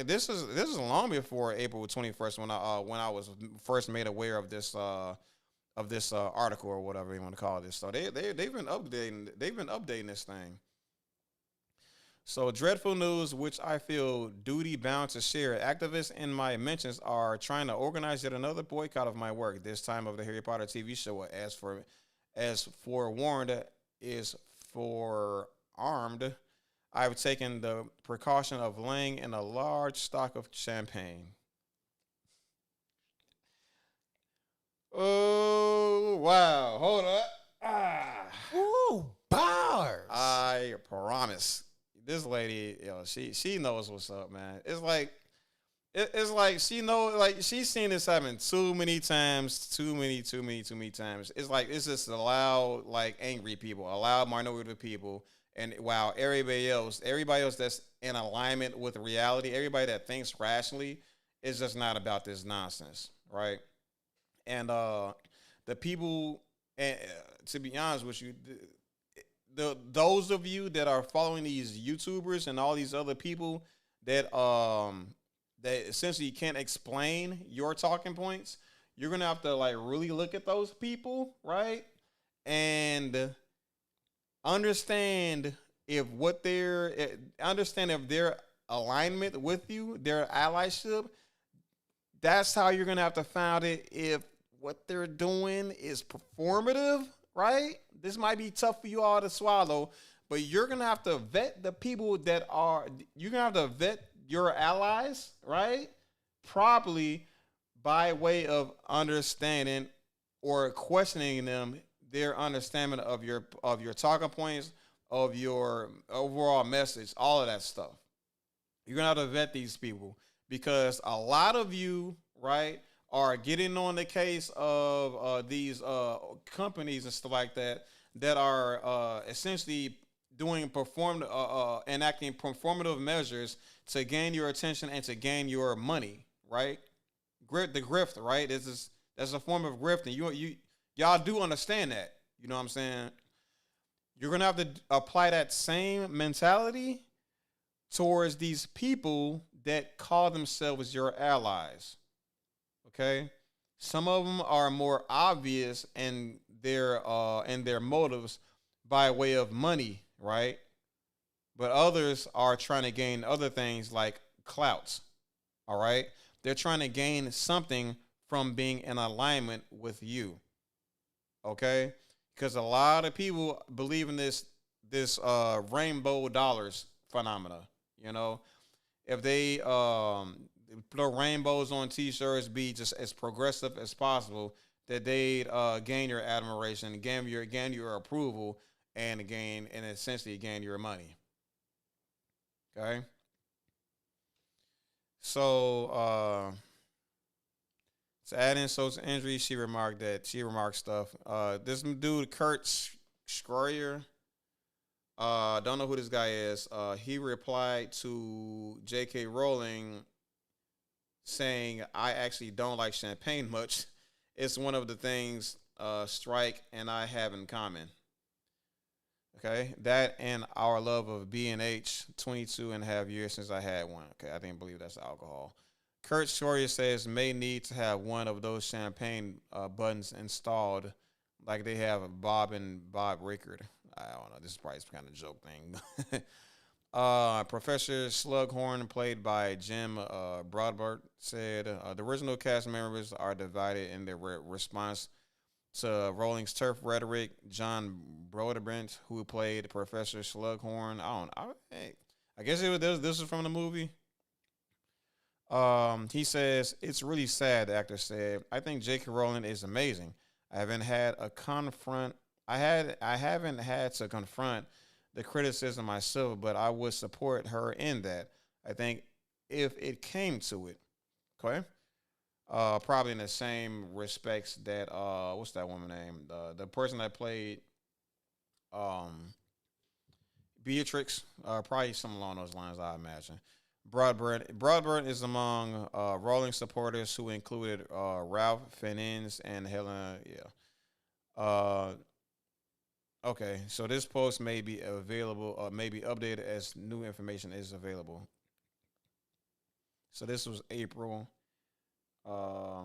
[SPEAKER 1] this is long before April 21st when I was first made aware of this article or whatever you want to call this. So they've been updating this thing. So dreadful news, which I feel duty bound to share. Activists in my mentions are trying to organize yet another boycott of my work. This time of the Harry Potter TV show. As forewarned is forearmed. I've taken the precaution of laying in a large stock of champagne. Oh, wow. Hold up.
[SPEAKER 7] Ooh, bars.
[SPEAKER 1] I promise. This lady, she knows what's up, man. It's like she knows, like she's seen this happen too many times. It's like it's just allowed like angry people, allowed minority people, and while everybody else that's in alignment with reality, everybody that thinks rationally is just not about this nonsense, right? And the people, and to be honest with you, those of you that are following these YouTubers and all these other people that essentially can't explain your talking points, you're gonna have to like really look at those people, right? And understand if their alignment with you, their allyship. That's how you're gonna have to find it. If what they're doing is performative, right? This might be tough for you all to swallow, but you're gonna have to vet the people you're gonna have to vet your allies, right? Properly, by way of understanding or questioning them, their understanding of your talking points, of your overall message, all of that stuff. You're gonna have to vet these people, because a lot of you, right, are getting on the case of these companies and stuff like that are essentially enacting performative measures to gain your attention and to gain your money, right? The grift, right? That's a form of grift, and y'all do understand that. You know what I'm saying? You're gonna have to apply that same mentality towards these people that call themselves your allies. Okay, some of them are more obvious in their motives by way of money, right? But others are trying to gain other things like clouts. All right, they're trying to gain something from being in alignment with you. Okay, because a lot of people believe in this rainbow dollars phenomena. You know, if they throw rainbows on T-shirts, be just as progressive as possible, that they gain your admiration, gain your approval, and essentially gain your money. Okay, so to add insult to injury, she remarked stuff. This dude Kurt Schroyer, don't know who this guy is. He replied to J.K. Rowling saying, "I actually don't like champagne much. It's one of the things Strike and I have in common." Okay, that and our love of B&H, 22 and a half years since I had one. Okay, I didn't believe that's alcohol. Kurt Schroyer says may need to have one of those champagne buttons installed, like they have a Bob and Bob Rickard. I don't know. This is probably some kind of joke thing. Professor Slughorn, played by Jim Broadbent, said the original cast members are divided in their response to Rowling's turf rhetoric. John Broadbent, who played Professor Slughorn, I guess this is from the movie. He says it's really sad. The actor said, "I think J.K. Rowling is amazing. I haven't had a confront. I haven't had to confront the criticism myself, but I would support her in that. I think if it came to it, okay, probably in the same respects that what's that woman name? The person that played um Beatrix, probably something along those lines, I imagine." Broadbent is among Rowling supporters who included Ralph Fiennes and Helen. Yeah. Okay, so this post may be available, may be updated as new information is available. So this was April. Yeah,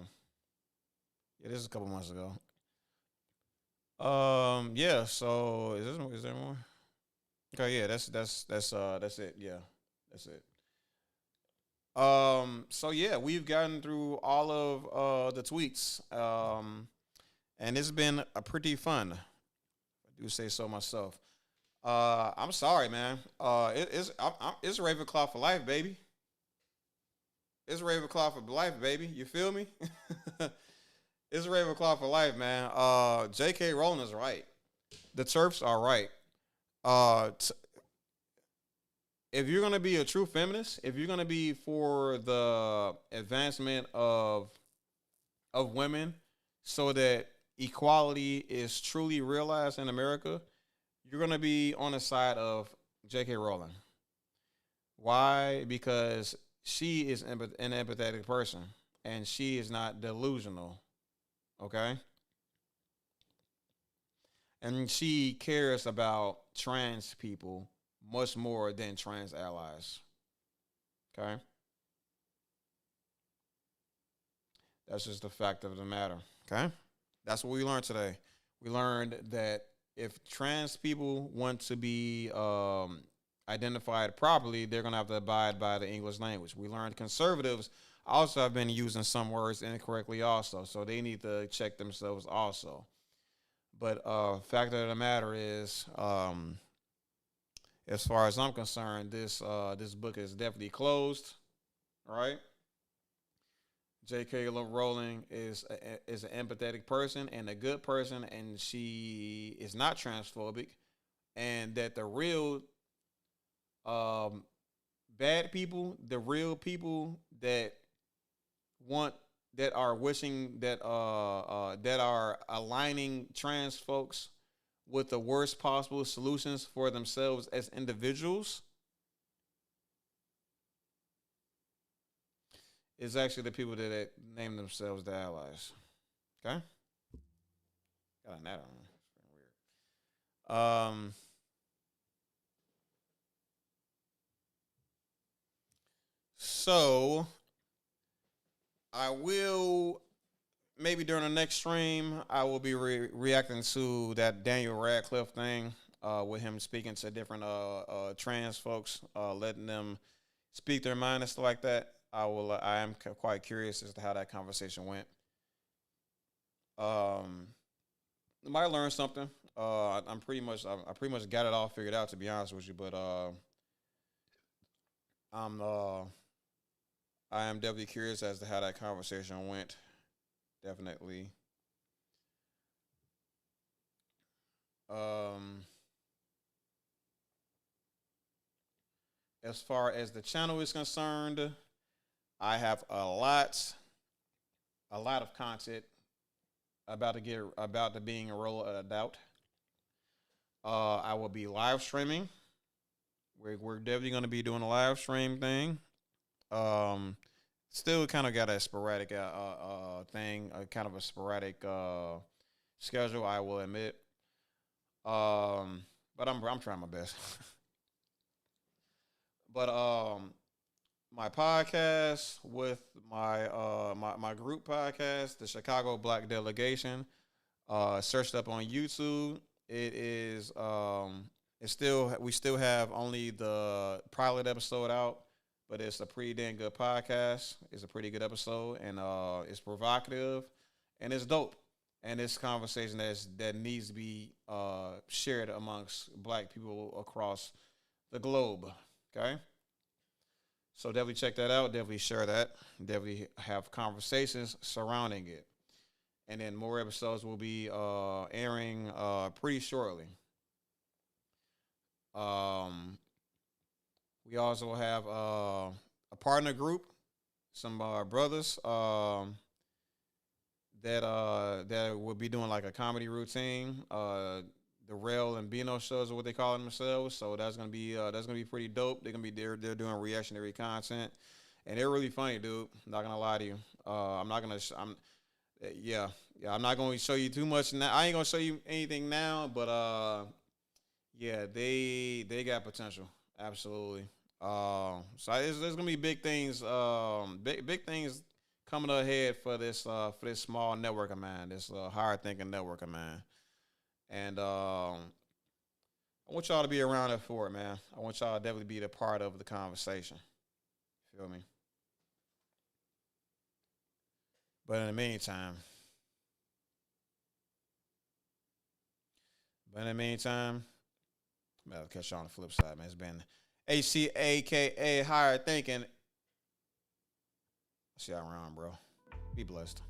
[SPEAKER 1] this is a couple months ago. Yeah. So is there more? Okay, yeah. That's it. Yeah, that's it. So yeah, we've gotten through all of the tweets. And it's been a pretty fun. I do say so myself. I'm sorry, man. It's Ravenclaw for life, baby. It's Ravenclaw for life, baby. You feel me? It's Ravenclaw for life, man. J.K. Rowling is right. The terfs are right. Uh, t- if you're gonna be a true feminist, if you're gonna be for the advancement of women, so that equality is truly realized in America, you're gonna be on the side of J.K. Rowling. Why? Because she is an empathetic person, and she is not delusional. Okay, and she cares about trans people much more than trans allies. Okay, that's just the fact of the matter. Okay, that's what we learned today. We learned that if trans people want to be identified properly, they're going to have to abide by the English language. We learned conservatives also have been using some words incorrectly also, so they need to check themselves also. But fact of the matter is, as far as I'm concerned, this book is definitely closed. All right. J.K. Rowling is an empathetic person and a good person, and she is not transphobic, and that the real um, bad people, the real people that want that are wishing that are aligning trans folks with the worst possible solutions for themselves as individuals is actually the people that name themselves the allies. Okay, got that on. Weird. So I will maybe during the next stream. I will be reacting to that Daniel Radcliffe thing. With him speaking to different trans folks, letting them speak their mind and stuff like that. I am quite curious as to how that conversation went. Might learn something. I'm pretty much I pretty much got it all figured out, to be honest with you. But I'm I am definitely curious as to how that conversation went. Definitely. As far as the channel is concerned, I have a lot of content about to being rolled out. I will be live streaming. We're definitely going to be doing a live stream thing. Still kind of got a sporadic thing, kind of a sporadic schedule. I will admit. But I'm trying my best. But my podcast with my group podcast, the Chicago Black Delegation, searched up on YouTube. It is it's still we still have only the pilot episode out, but it's a pretty damn good podcast. It's a pretty good episode, and it's provocative, and it's dope. And it's conversation that needs to be shared amongst Black people across the globe. Okay. So definitely check that out. Definitely share that. Definitely have conversations surrounding it. And then more episodes will be airing pretty shortly. We also have a partner group, some brothers that will be doing like a comedy routine. The Rail and Bino shows are what they call themselves. So that's gonna be pretty dope. They're doing reactionary content, and they're really funny, dude. I'm not gonna lie to you. I'm not gonna. Yeah. I'm not gonna show you too much now. I ain't gonna show you anything now, but yeah, they got potential, absolutely. So there's gonna be big things, big things coming ahead for this small network of mine, this hard thinking network of mine. And I want y'all to be around it for it, man. I want y'all to definitely be a part of the conversation. Feel me? But in the meantime, I'll catch y'all on the flip side, man. It's been HCAKA Higher Thinking. See y'all around, bro. Be blessed.